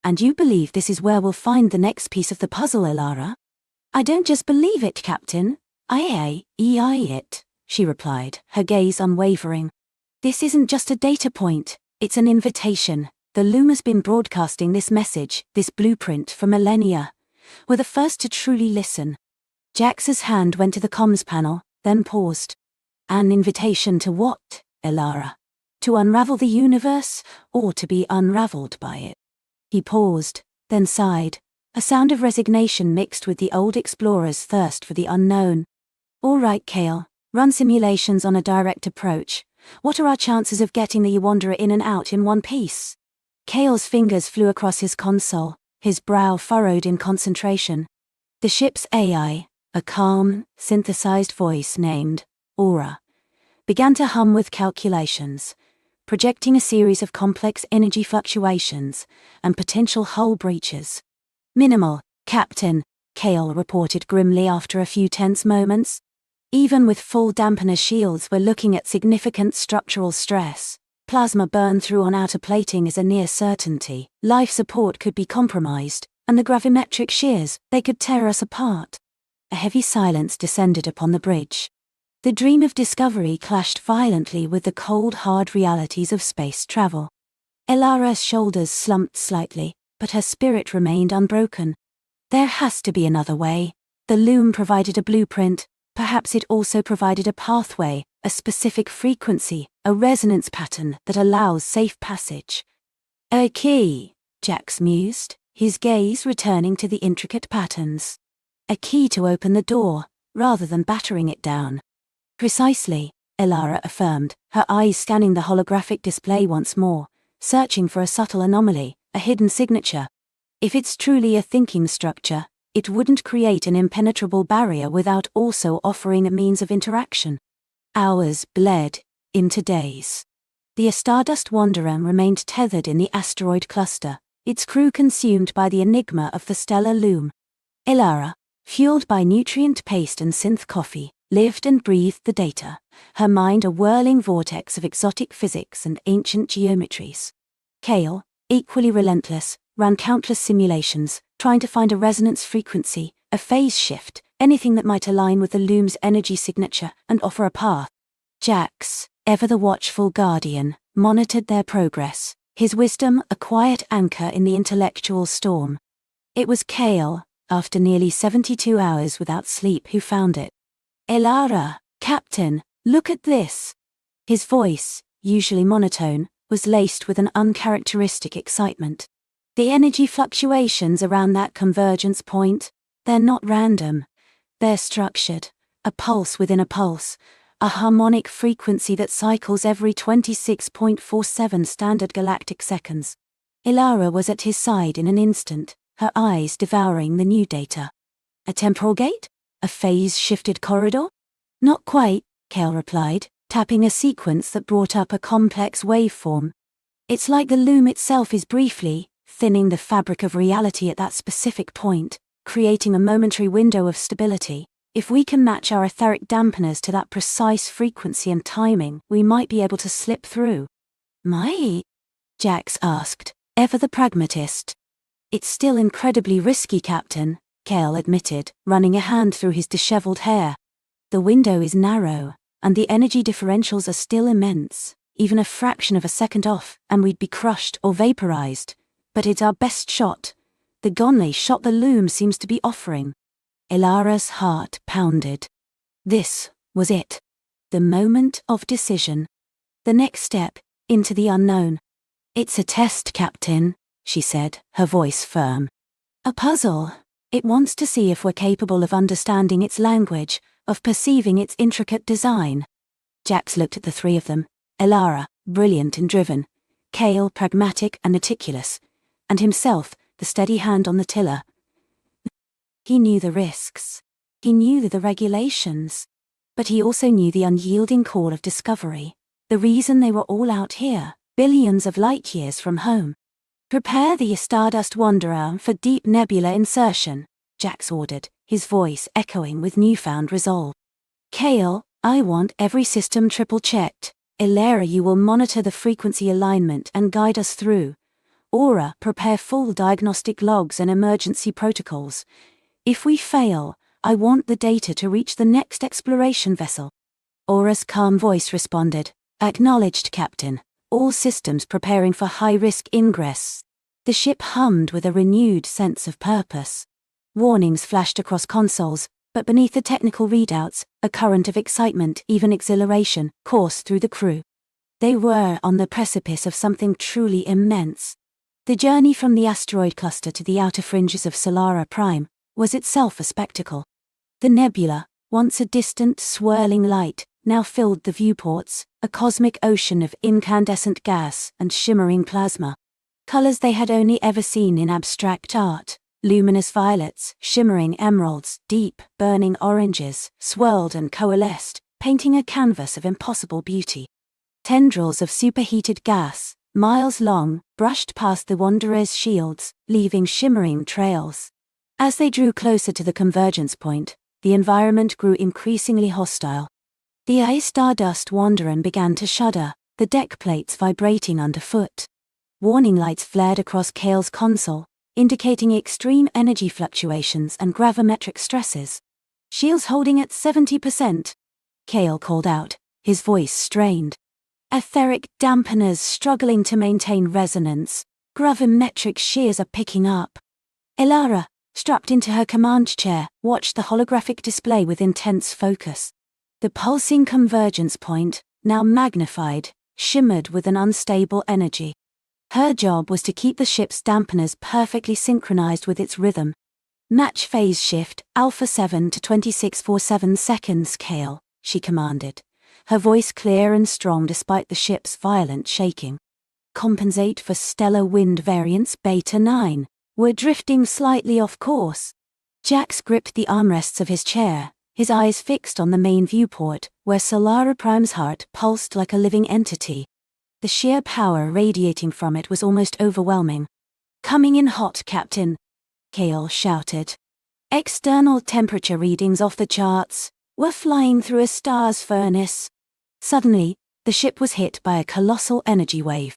And you believe this is where we'll find the next piece of the puzzle, Elara? I don't just believe it, Captain. I it, she replied, her gaze unwavering. This isn't just a data point, it's an invitation. The loom has been broadcasting this message, this blueprint, for millennia. We're the first to truly listen. Jax's hand went to the comms panel, then paused. An invitation to what, Elara? To unravel the universe, or to be unraveled by it? He paused, then sighed, a sound of resignation mixed with the old explorer's thirst for the unknown. All right, Kale, run simulations on a direct approach. What are our chances of getting the Wanderer in and out in one piece? Kale's fingers flew across his console, his brow furrowed in concentration. The ship's AI, a calm, synthesized voice named Aura, began to hum with calculations, projecting a series of complex energy fluctuations and potential hull breaches. Minimal, Captain, Kale reported grimly after a few tense moments. Even with full dampener shields, we're looking at significant structural stress. Plasma burn-through on outer plating is a near certainty. Life support could be compromised, and the gravimetric shears, they could tear us apart. A heavy silence descended upon the bridge. The dream of discovery clashed violently with the cold, hard realities of space travel. Elara's shoulders slumped slightly, but her spirit remained unbroken. There has to be another way. The loom provided a blueprint. Perhaps it also provided a pathway, a specific frequency, a resonance pattern that allows safe passage. A key, Jax mused, his gaze returning to the intricate patterns. A key to open the door, rather than battering it down. Precisely, Elara affirmed, her eyes scanning the holographic display once more, searching for a subtle anomaly, a hidden signature. If it's truly a thinking structure, it wouldn't create an impenetrable barrier without also offering a means of interaction. Hours bled into days. The Stardust Wanderer remained tethered in the asteroid cluster, its crew consumed by the enigma of the stellar loom. Elara, fueled by nutrient paste and synth coffee, lived and breathed the data, her mind a whirling vortex of exotic physics and ancient geometries. Kale, equally relentless, ran countless simulations, trying to find a resonance frequency, a phase shift, anything that might align with the loom's energy signature and offer a path. Jax, ever the watchful guardian, monitored their progress, his wisdom a quiet anchor in the intellectual storm. It was Kale, after nearly 72 hours without sleep, who found it. Elara, Captain, look at this. His voice, usually monotone, was laced with an uncharacteristic excitement. The energy fluctuations around that convergence point, they're not random. They're structured, a pulse within a pulse, a harmonic frequency that cycles every 26.47 standard galactic seconds. Ilara was at his side in an instant, her eyes devouring the new data. A temporal gate? A phase-shifted corridor? Not quite, Kale replied, tapping a sequence that brought up a complex waveform. It's like the loom itself is briefly thinning the fabric of reality at that specific point, creating a momentary window of stability. If we can match our etheric dampeners to that precise frequency and timing, we might be able to slip through. Might? Jax asked, ever the pragmatist. It's still incredibly risky, Captain, Kale admitted, running a hand through his disheveled hair. The window is narrow, and the energy differentials are still immense, even a fraction of a second off, and we'd be crushed or vaporized. But it's our best shot. The only shot the loom seems to be offering. Ilara's heart pounded. This was it. The moment of decision. The next step, into the unknown. It's a test, Captain, she said, her voice firm. A puzzle. It wants to see if we're capable of understanding its language, of perceiving its intricate design. Jax looked at the three of them. Ilara, brilliant and driven. Kale, pragmatic and meticulous. And himself, the steady hand on the tiller. He knew the risks. He knew the regulations. But he also knew the unyielding call of discovery. The reason they were all out here, billions of light years from home. Prepare the Stardust Wanderer for deep nebula insertion, Jax ordered, his voice echoing with newfound resolve. Kale, I want every system triple-checked. Ilara, you will monitor the frequency alignment and guide us through. Aura, prepare full diagnostic logs and emergency protocols. If we fail, I want the data to reach the next exploration vessel. Aura's calm voice responded, acknowledged, Captain. All systems preparing for high-risk ingress. The ship hummed with a renewed sense of purpose. Warnings flashed across consoles, but beneath the technical readouts, a current of excitement, even exhilaration, coursed through the crew. They were on the precipice of something truly immense. The journey from the asteroid cluster to the outer fringes of Solara Prime was itself a spectacle. The nebula, once a distant, swirling light, now filled the viewports, a cosmic ocean of incandescent gas and shimmering plasma. Colors they had only ever seen in abstract art. Luminous violets, shimmering emeralds, deep, burning oranges, swirled and coalesced, painting a canvas of impossible beauty. Tendrils of superheated gas, miles long, brushed past the wanderers' shields, leaving shimmering trails. As they drew closer to the convergence point, the environment grew increasingly hostile. The Stardust Wanderer began to shudder, the deck plates vibrating underfoot. Warning lights flared across Kale's console, indicating extreme energy fluctuations and gravimetric stresses. Shields holding at 70%. Kale called out, his voice strained. Etheric dampeners struggling to maintain resonance. Gravimetric shears are picking up. Ilara, strapped into her command chair, watched the holographic display with intense focus. The pulsing convergence point, now magnified, shimmered with an unstable energy. Her job was to keep the ship's dampeners perfectly synchronized with its rhythm. Match phase shift, Alpha 7 to 2647 seconds, Kale, she commanded, her voice clear and strong despite the ship's violent shaking. Compensate for stellar wind variance, Beta 9. We're drifting slightly off course. Jax gripped the armrests of his chair, his eyes fixed on the main viewport, where Solara Prime's heart pulsed like a living entity. The sheer power radiating from it was almost overwhelming. Coming in hot, Captain, Kale shouted. External temperature readings off the charts. We're flying through a star's furnace. Suddenly, the ship was hit by a colossal energy wave.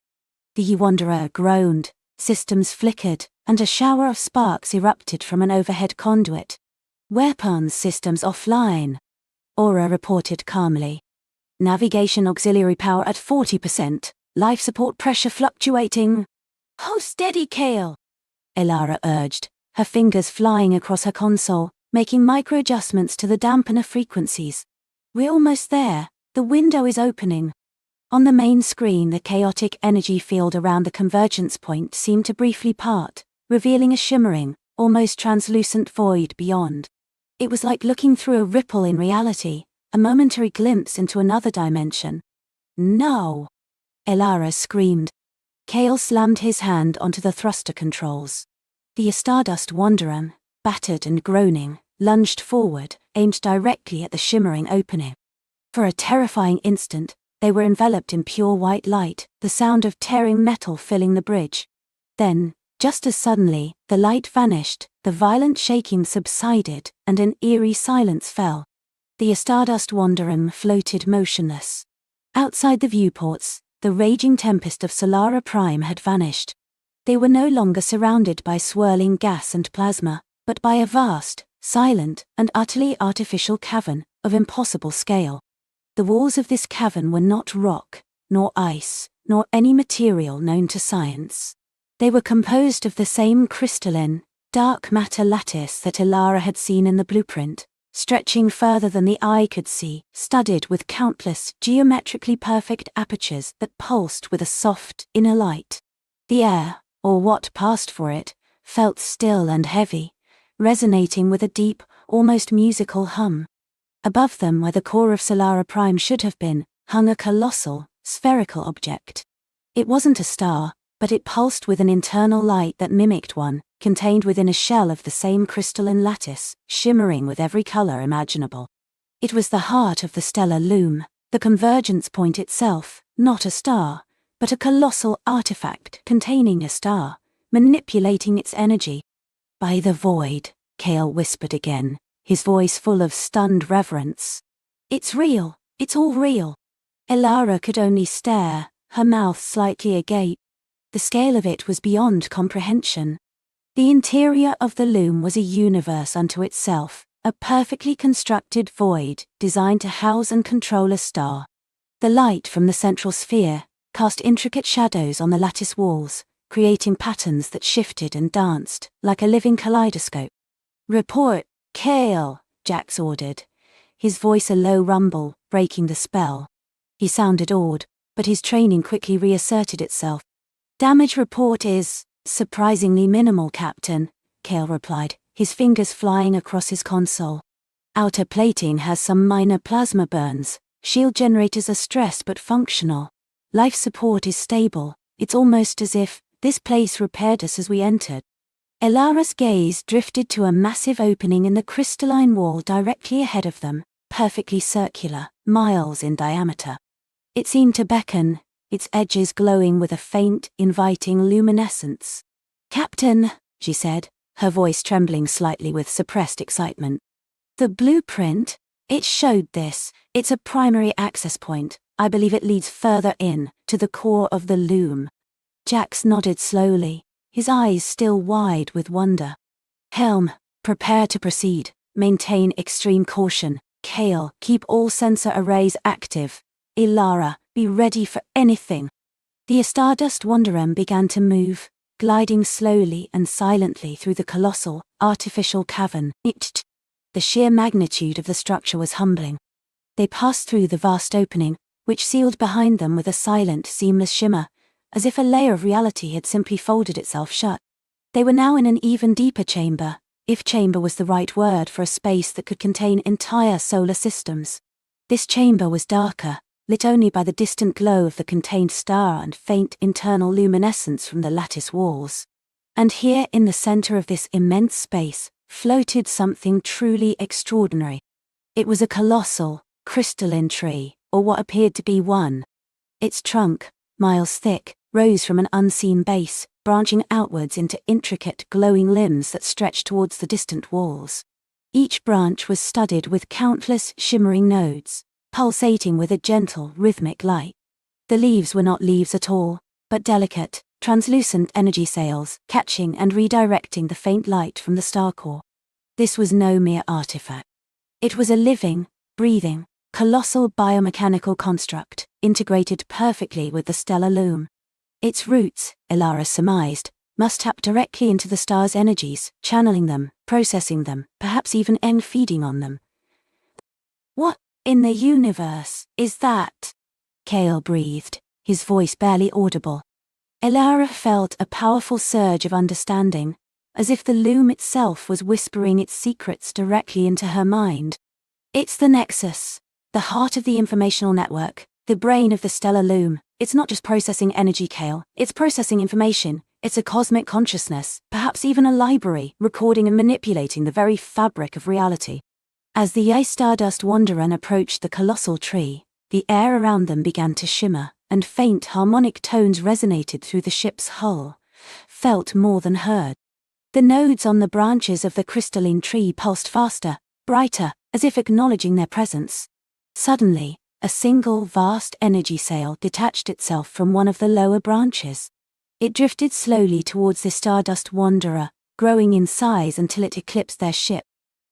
The Wanderer groaned, systems flickered, and a shower of sparks erupted from an overhead conduit. Weapons systems offline, Aura reported calmly. Navigation auxiliary power at 40%, life support pressure fluctuating. Hold steady, Kale, Ilara urged, her fingers flying across her console, making micro-adjustments to the dampener frequencies. We're almost there, the window is opening. On the main screen, the chaotic energy field around the convergence point seemed to briefly part, revealing a shimmering, almost translucent void beyond. It was like looking through a ripple in reality, a momentary glimpse into another dimension. No! Ilara screamed. Kale slammed his hand onto the thruster controls. The Stardust Wanderer, battered and groaning, lunged forward, aimed directly at the shimmering opening. For a terrifying instant, they were enveloped in pure white light, the sound of tearing metal filling the bridge. Then, just as suddenly, the light vanished, the violent shaking subsided, and an eerie silence fell. The Stardust Wanderer floated motionless. Outside the viewports, the raging tempest of Solara Prime had vanished. They were no longer surrounded by swirling gas and plasma, but by a vast, silent, and utterly artificial cavern, of impossible scale. The walls of this cavern were not rock, nor ice, nor any material known to science. They were composed of the same crystalline, dark matter lattice that Ilara had seen in the blueprint, stretching further than the eye could see, studded with countless geometrically perfect apertures that pulsed with a soft, inner light. The air, or what passed for it, felt still and heavy, resonating with a deep, almost musical hum. Above them, where the core of Solara Prime should have been, hung a colossal, spherical object. It wasn't a star, but it pulsed with an internal light that mimicked one, contained within a shell of the same crystalline lattice, shimmering with every color imaginable. It was the heart of the stellar loom, the convergence point itself, not a star, but a colossal artifact containing a star, manipulating its energy. "By the void," Kale whispered again, his voice full of stunned reverence. "It's real, it's all real." Ilara could only stare, her mouth slightly agape. The scale of it was beyond comprehension. The interior of the loom was a universe unto itself, a perfectly constructed void designed to house and control a star. The light from the central sphere cast intricate shadows on the lattice walls, creating patterns that shifted and danced, like a living kaleidoscope. "Report, Kale," Jax ordered, his voice a low rumble, breaking the spell. He sounded awed, but his training quickly reasserted itself. "Damage report is surprisingly minimal, Captain," Kale replied, his fingers flying across his console. "Outer plating has some minor plasma burns, shield generators are stressed but functional. Life support is stable, it's almost as if this place repaired us as we entered." Ilara's gaze drifted to a massive opening in the crystalline wall directly ahead of them, perfectly circular, miles in diameter. It seemed to beckon, its edges glowing with a faint, inviting luminescence. "Captain," she said, her voice trembling slightly with suppressed excitement. "The blueprint, it showed this. It's a primary access point. I believe it leads further in, to the core of the loom." Jax nodded slowly, his eyes still wide with wonder. "Helm, prepare to proceed. Maintain extreme caution. Kale, keep all sensor arrays active. Ilara, be ready for anything." The Stardust Wanderer began to move, gliding slowly and silently through the colossal, artificial cavern. The sheer magnitude of the structure was humbling. They passed through the vast opening, which sealed behind them with a silent, seamless shimmer, as if a layer of reality had simply folded itself shut. They were now in an even deeper chamber, if chamber was the right word for a space that could contain entire solar systems. This chamber was darker, lit only by the distant glow of the contained star and faint internal luminescence from the lattice walls. And here in the center of this immense space, floated something truly extraordinary. It was a colossal, crystalline tree, or what appeared to be one. Its trunk, miles thick, rose from an unseen base, branching outwards into intricate, glowing limbs that stretched towards the distant walls. Each branch was studded with countless shimmering nodes, pulsating with a gentle, rhythmic light. The leaves were not leaves at all, but delicate, translucent energy sails, catching and redirecting the faint light from the star core. This was no mere artifact. It was a living, breathing, colossal biomechanical construct, integrated perfectly with the stellar loom. Its roots, Ilara surmised, must tap directly into the star's energies, channeling them, processing them, perhaps even feeding on them. "What in the universe is that?" Kale breathed, his voice barely audible. Ilara felt a powerful surge of understanding, as if the loom itself was whispering its secrets directly into her mind. "It's the Nexus, the heart of the informational network. The brain of the stellar loom, it's not just processing energy, Kale, it's processing information. It's a cosmic consciousness, perhaps even a library, recording and manipulating the very fabric of reality. As the Stardust Wanderer approached the colossal tree, the air around them began to shimmer, and faint harmonic tones resonated through the ship's hull, felt more than heard. The nodes on the branches of the crystalline tree pulsed faster, brighter, as if acknowledging their presence. Suddenly, a single vast energy sail detached itself from one of the lower branches. It drifted slowly towards the Stardust Wanderer, growing in size until it eclipsed their ship.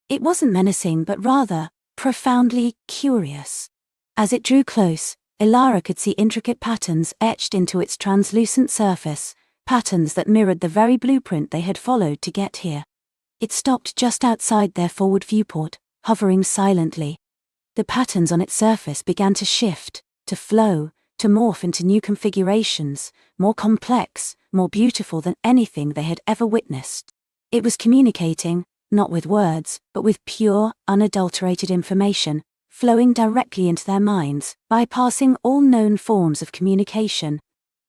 It wasn't menacing but rather profoundly curious. As it drew close, Elara could see intricate patterns etched into its translucent surface, patterns that mirrored the very blueprint they had followed to get here. It stopped just outside their forward viewport, hovering silently. The patterns on its surface began to shift, to flow, to morph into new configurations, more complex, more beautiful than anything they had ever witnessed. It was communicating, not with words, but with pure, unadulterated information, flowing directly into their minds, bypassing all known forms of communication.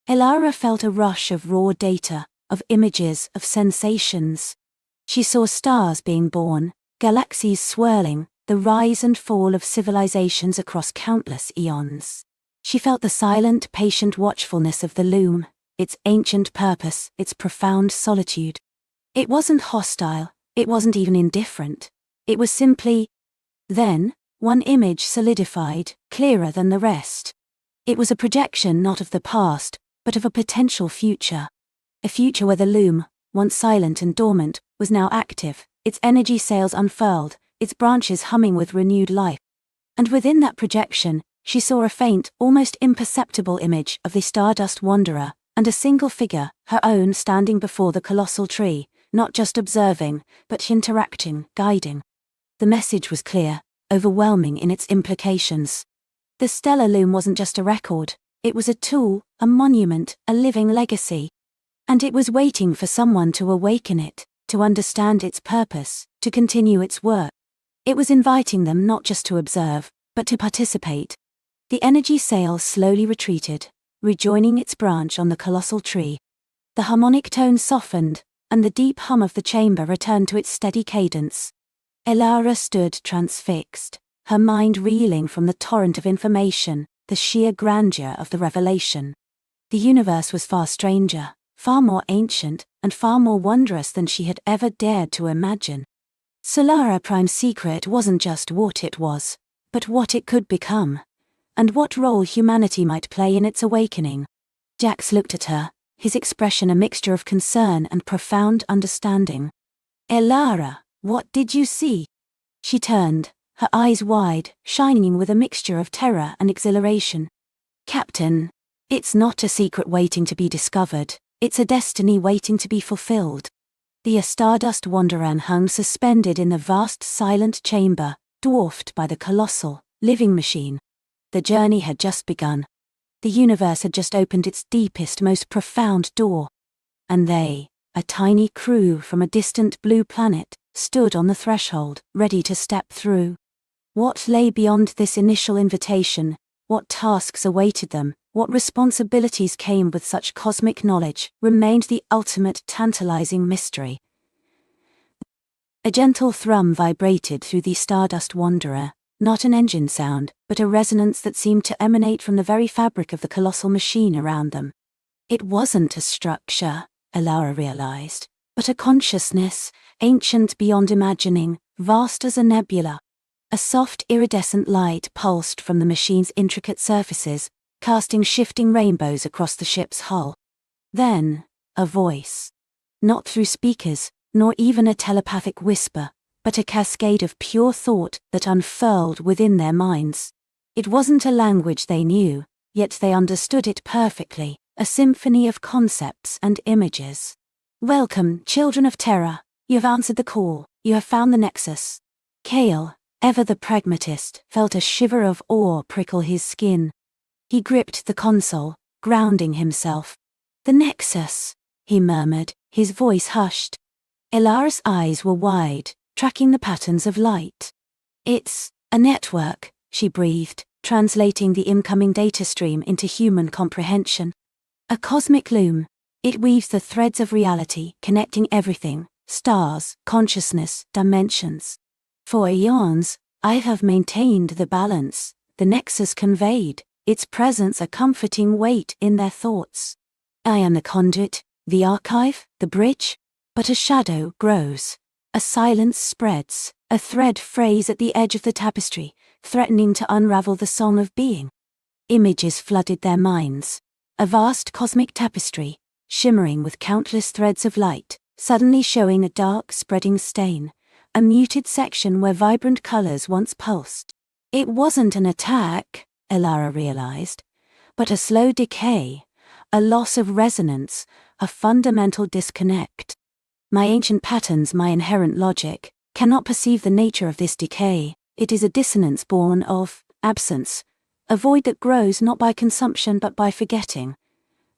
Elara felt a rush of raw data, of images, of sensations. She saw stars being born, galaxies swirling, the rise and fall of civilizations across countless eons. She felt the silent, patient watchfulness of the loom, its ancient purpose, its profound solitude. It wasn't hostile, it wasn't even indifferent. It was simply... Then, one image solidified, clearer than the rest. It was a projection not of the past, but of a potential future. A future where the loom, once silent and dormant, was now active, its energy sails unfurled, its branches humming with renewed life. And within that projection, she saw a faint, almost imperceptible image of the Stardust Wanderer, and a single figure, her own, standing before the colossal tree, not just observing, but interacting, guiding. The message was clear, overwhelming in its implications. The stellar loom wasn't just a record, it was a tool, a monument, a living legacy. And it was waiting for someone to awaken it, to understand its purpose, to continue its work. It was inviting them not just to observe, but to participate. The energy sail slowly retreated, rejoining its branch on the colossal tree. The harmonic tones softened, and the deep hum of the chamber returned to its steady cadence. Elara stood transfixed, her mind reeling from the torrent of information, the sheer grandeur of the revelation. The universe was far stranger, far more ancient, and far more wondrous than she had ever dared to imagine. Solara Prime's secret wasn't just what it was, but what it could become, and what role humanity might play in its awakening. Jax looked at her, his expression a mixture of concern and profound understanding. Elara, what did you see? She turned, her eyes wide, shining with a mixture of terror and exhilaration. Captain, it's not a secret waiting to be discovered, it's a destiny waiting to be fulfilled. The Stardust Wanderer hung suspended in the vast silent chamber, dwarfed by the colossal, living machine. The journey had just begun. The universe had just opened its deepest, most profound door. And they, a tiny crew from a distant blue planet, stood on the threshold, ready to step through. What lay beyond this initial invitation, what tasks awaited them, what responsibilities came with such cosmic knowledge, remained the ultimate tantalizing mystery. A gentle thrum vibrated through the Stardust Wanderer, not an engine sound, but a resonance that seemed to emanate from the very fabric of the colossal machine around them. It wasn't a structure, Elara realized, but a consciousness, ancient beyond imagining, vast as a nebula. A soft iridescent light pulsed from the machine's intricate surfaces, casting shifting rainbows across the ship's hull. Then, a voice. Not through speakers, nor even a telepathic whisper, but a cascade of pure thought that unfurled within their minds. It wasn't a language they knew, yet they understood it perfectly, a symphony of concepts and images. Welcome, children of Terra, you have answered the call, you have found the nexus. Kale, ever the pragmatist, felt a shiver of awe prickle his skin. He gripped the console, grounding himself. The nexus, he murmured, his voice hushed. Elara's eyes were wide, tracking the patterns of light. It's a network, she breathed, translating the incoming data stream into human comprehension. A cosmic loom. It weaves the threads of reality, connecting everything: stars, consciousness, dimensions. For eons, I have maintained the balance, the nexus conveyed, its presence a comforting weight in their thoughts. I am the conduit, the archive, the bridge. But a shadow grows. A silence spreads, a thread frays at the edge of the tapestry, threatening to unravel the song of being. Images flooded their minds. A vast cosmic tapestry, shimmering with countless threads of light, suddenly showing a dark spreading stain, a muted section where vibrant colors once pulsed. It wasn't an attack, Elara realized, but a slow decay, a loss of resonance, a fundamental disconnect. My ancient patterns, my inherent logic, cannot perceive the nature of this decay. It is a dissonance born of absence, a void that grows not by consumption but by forgetting.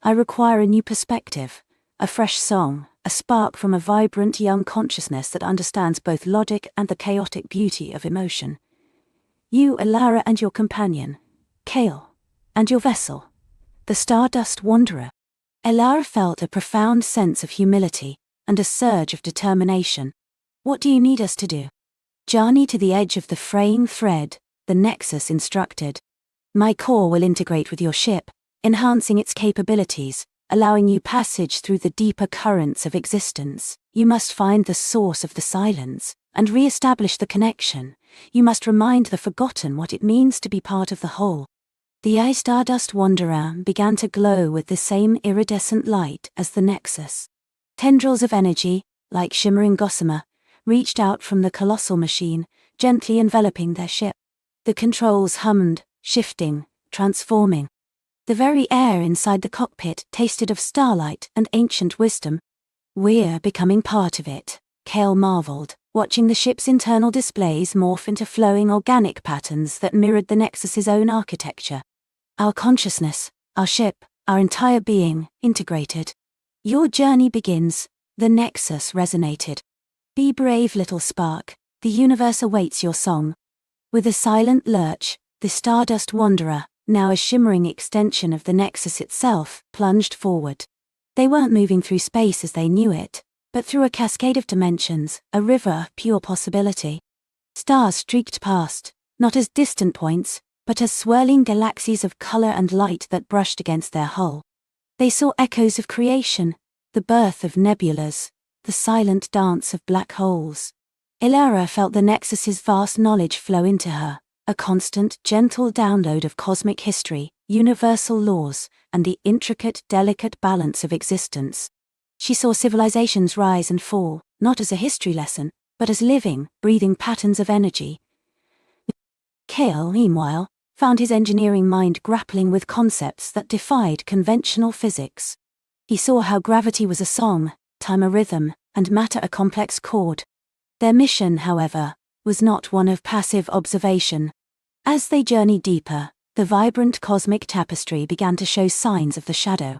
I require a new perspective, a fresh song, a spark from a vibrant young consciousness that understands both logic and the chaotic beauty of emotion. You, Elara, and your companion, Kale, and your vessel, the Stardust Wanderer. Elara felt a profound sense of humility and a surge of determination. What do you need us to do? Journey to the edge of the fraying thread, the Nexus instructed. My core will integrate with your ship, enhancing its capabilities, allowing you passage through the deeper currents of existence. You must find the source of the silence, and re-establish the connection. You must remind the forgotten what it means to be part of the whole. The Stardust Wanderer began to glow with the same iridescent light as the Nexus. Tendrils of energy, like shimmering gossamer, reached out from the colossal machine, gently enveloping their ship. The controls hummed, shifting, transforming. The very air inside the cockpit tasted of starlight and ancient wisdom. We're becoming part of it, Kale marveled, watching the ship's internal displays morph into flowing organic patterns that mirrored the Nexus's own architecture. Our consciousness, our ship, our entire being, integrated. Your journey begins, the Nexus resonated. Be brave, little spark, the universe awaits your song. With a silent lurch, the Stardust Wanderer, now a shimmering extension of the Nexus itself, plunged forward. They weren't moving through space as they knew it, but through a cascade of dimensions, a river of pure possibility. Stars streaked past, not as distant points, but as swirling galaxies of color and light that brushed against their hull. They saw echoes of creation, the birth of nebulas, the silent dance of black holes. Elara felt the Nexus's vast knowledge flow into her, a constant, gentle download of cosmic history, universal laws, and the intricate, delicate balance of existence. She saw civilizations rise and fall, not as a history lesson, but as living, breathing patterns of energy. Kale, meanwhile, found his engineering mind grappling with concepts that defied conventional physics. He saw how gravity was a song, time a rhythm, and matter a complex chord. Their mission, however, was not one of passive observation. As they journeyed deeper, the vibrant cosmic tapestry began to show signs of the shadow.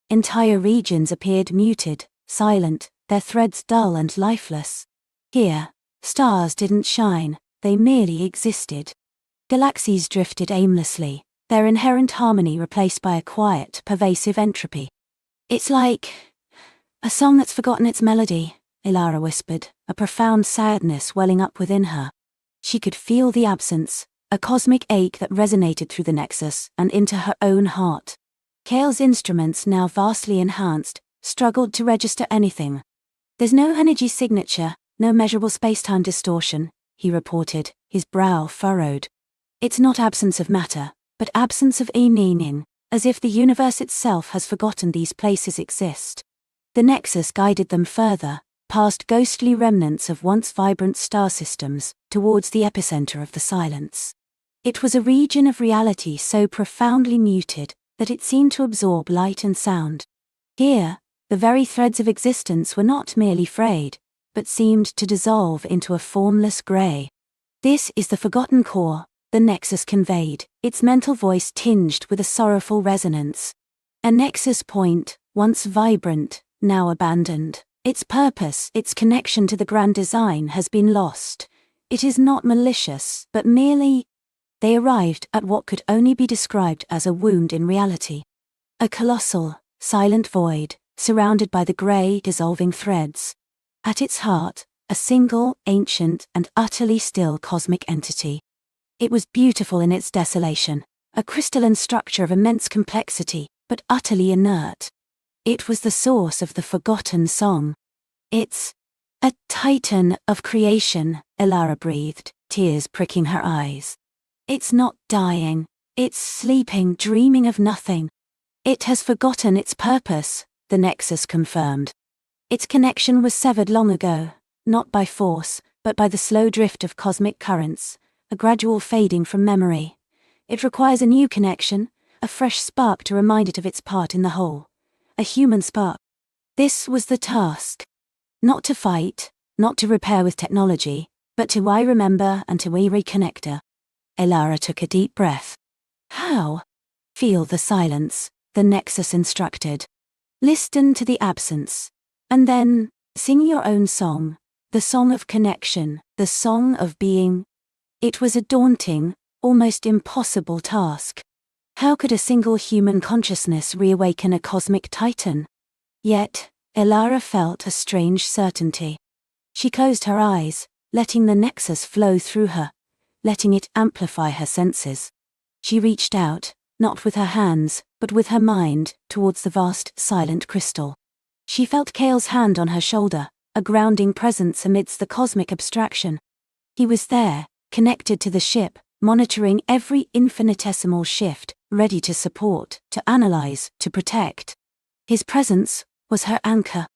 Entire regions appeared muted, silent, their threads dull and lifeless. Here, stars didn't shine, they merely existed. Galaxies drifted aimlessly, their inherent harmony replaced by a quiet, pervasive entropy. It's like a song that's forgotten its melody, Elara whispered, a profound sadness welling up within her. She could feel the absence, a cosmic ache that resonated through the Nexus and into her own heart. Kale's instruments, now vastly enhanced, struggled to register anything. There's no energy signature, no measurable space-time distortion, he reported, his brow furrowed. It's not absence of matter, but absence of a meaning, as if the universe itself has forgotten these places exist. The Nexus guided them further, past ghostly remnants of once vibrant star systems, towards the epicenter of the silence. It was a region of reality so profoundly muted that it seemed to absorb light and sound. Here, the very threads of existence were not merely frayed, but seemed to dissolve into a formless grey. This is the forgotten core, the Nexus conveyed, its mental voice tinged with a sorrowful resonance. A Nexus point, once vibrant, now abandoned. Its purpose, its connection to the grand design has been lost. It is not malicious, but merely They arrived at what could only be described as a wound in reality. A colossal, silent void, surrounded by the grey, dissolving threads. At its heart, a single, ancient, and utterly still cosmic entity. It was beautiful in its desolation, a crystalline structure of immense complexity, but utterly inert. It was the source of the forgotten song. It's a titan of creation, Elara breathed, tears pricking her eyes. It's not dying, it's sleeping, dreaming of nothing. It has forgotten its purpose, the Nexus confirmed. Its connection was severed long ago, not by force, but by the slow drift of cosmic currents, a gradual fading from memory. It requires a new connection, a fresh spark to remind it of its part in the whole. A human spark. This was the task. Not to fight, not to repair with technology, but to remember and to reconnect her. Elara took a deep breath. How? Feel the silence, the Nexus instructed. Listen to the absence. And then, sing your own song, the song of connection, the song of being. It was a daunting, almost impossible task. How could a single human consciousness reawaken a cosmic titan? Yet, Elara felt a strange certainty. She closed her eyes, letting the Nexus flow through her, letting it amplify her senses. She reached out, not with her hands, but with her mind, towards the vast, silent crystal. She felt Kale's hand on her shoulder, a grounding presence amidst the cosmic abstraction. He was there, connected to the ship, monitoring every infinitesimal shift, ready to support, to analyze, to protect. His presence was her anchor.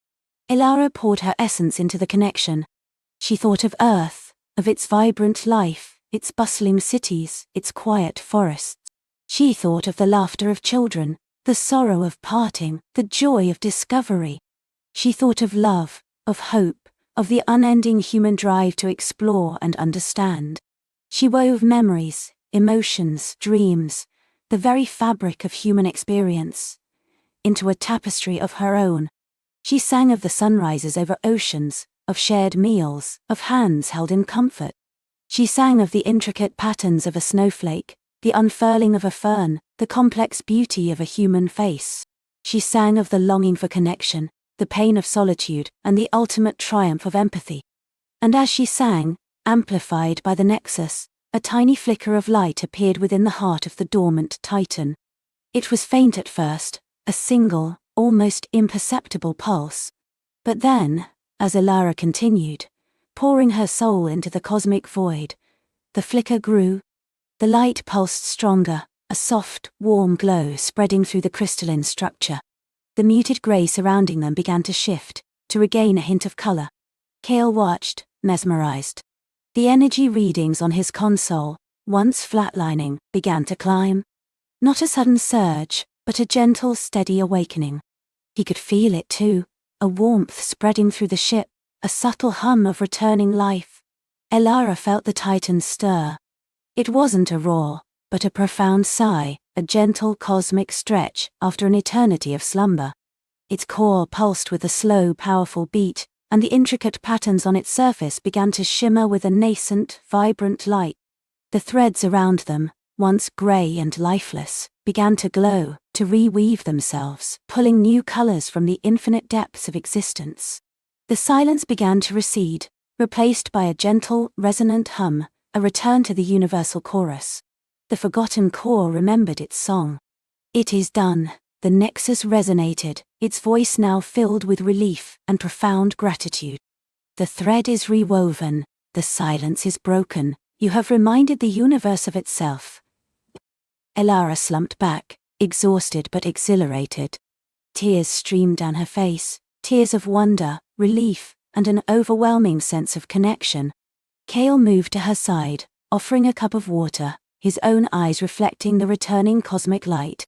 Elara poured her essence into the connection. She thought of Earth, of its vibrant life, its bustling cities, its quiet forests. She thought of the laughter of children, the sorrow of parting, the joy of discovery. She thought of love, of hope, of the unending human drive to explore and understand. She wove memories, emotions, dreams, the very fabric of human experience, into a tapestry of her own. She sang of the sunrises over oceans, of shared meals, of hands held in comfort. She sang of the intricate patterns of a snowflake, the unfurling of a fern, the complex beauty of a human face. She sang of the longing for connection, the pain of solitude, and the ultimate triumph of empathy. And as she sang, amplified by the Nexus, a tiny flicker of light appeared within the heart of the dormant Titan. It was faint at first, a single, almost imperceptible pulse. But then, as Elara continued, pouring her soul into the cosmic void, the flicker grew. The light pulsed stronger, a soft, warm glow spreading through the crystalline structure. The muted grey surrounding them began to shift, to regain a hint of colour. Kale watched, mesmerized. The energy readings on his console, once flatlining, began to climb. Not a sudden surge, but a gentle, steady awakening. He could feel it too, a warmth spreading through the ship, a subtle hum of returning life. Elara felt the Titan stir. It wasn't a roar, but a profound sigh, a gentle cosmic stretch after an eternity of slumber. Its core pulsed with a slow, powerful beat, and the intricate patterns on its surface began to shimmer with a nascent, vibrant light. The threads around them, once grey and lifeless, began to glow, to reweave themselves, pulling new colours from the infinite depths of existence. The silence began to recede, replaced by a gentle, resonant hum, a return to the universal chorus. The forgotten core remembered its song. It is done, the Nexus resonated, its voice now filled with relief and profound gratitude. The thread is rewoven, the silence is broken, you have reminded the universe of itself. Elara slumped back, exhausted but exhilarated. Tears streamed down her face, tears of wonder, relief, and an overwhelming sense of connection. Kale moved to her side, offering a cup of water, his own eyes reflecting the returning cosmic light.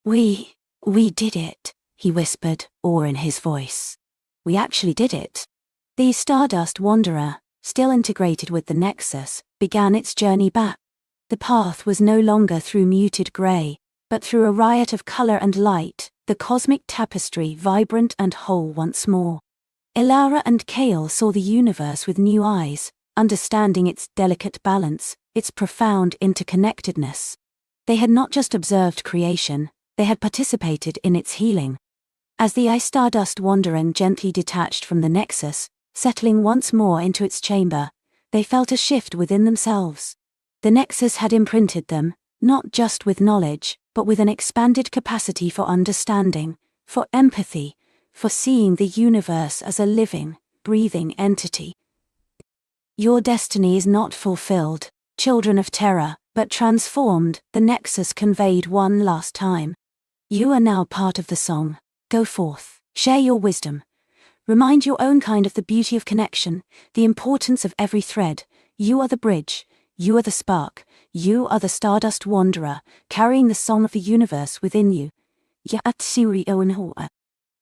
We did it, he whispered, awe in his voice. We actually did it. The Stardust Wanderer, still integrated with the Nexus, began its journey back. The path was no longer through muted grey, but through a riot of colour and light, the cosmic tapestry vibrant and whole once more. Elara and Kale saw the universe with new eyes, understanding its delicate balance, its profound interconnectedness. They had not just observed creation, they had participated in its healing. As the Stardust Wanderer gently detached from the nexus, settling once more into its chamber, they felt a shift within themselves. The nexus had imprinted them, not just with knowledge, but with an expanded capacity for understanding, for empathy, for seeing the universe as a living, breathing entity. Your destiny is not fulfilled, children of terror, but transformed, the nexus conveyed one last time. You are now part of the song. Go forth, share your wisdom. Remind your own kind of the beauty of connection, the importance of every thread. You are the bridge, you are the spark, you are the Stardust Wanderer, carrying the song of the universe within you.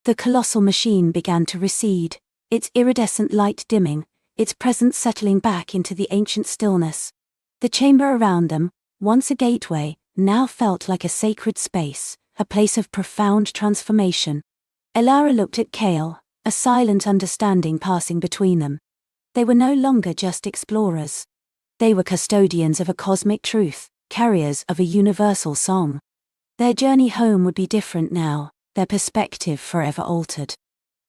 The colossal machine began to recede, its iridescent light dimming, its presence settling back into the ancient stillness. The chamber around them, once a gateway, now felt like a sacred space, a place of profound transformation. Elara looked at Kale, a silent understanding passing between them. They were no longer just explorers. They were custodians of a cosmic truth, carriers of a universal song. Their journey home would be different now, their perspective forever altered.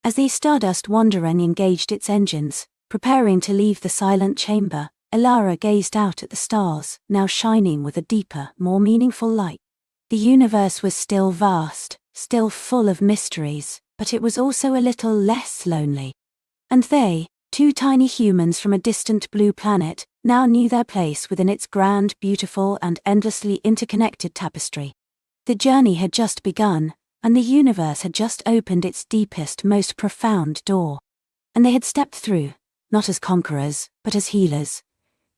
As the Stardust Wanderer engaged its engines, preparing to leave the silent chamber, Elara gazed out at the stars, now shining with a deeper, more meaningful light. The universe was still vast, still full of mysteries, but it was also a little less lonely. And they, two tiny humans from a distant blue planet, now knew their place within its grand, beautiful, and endlessly interconnected tapestry. The journey had just begun, and the universe had just opened its deepest, most profound door. And they had stepped through, not as conquerors, but as healers,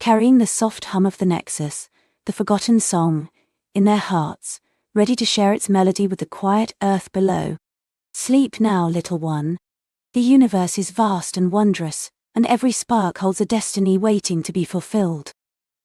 carrying the soft hum of the nexus, the forgotten song, in their hearts, ready to share its melody with the quiet earth below. Sleep now, little one. The universe is vast and wondrous, and every spark holds a destiny waiting to be fulfilled.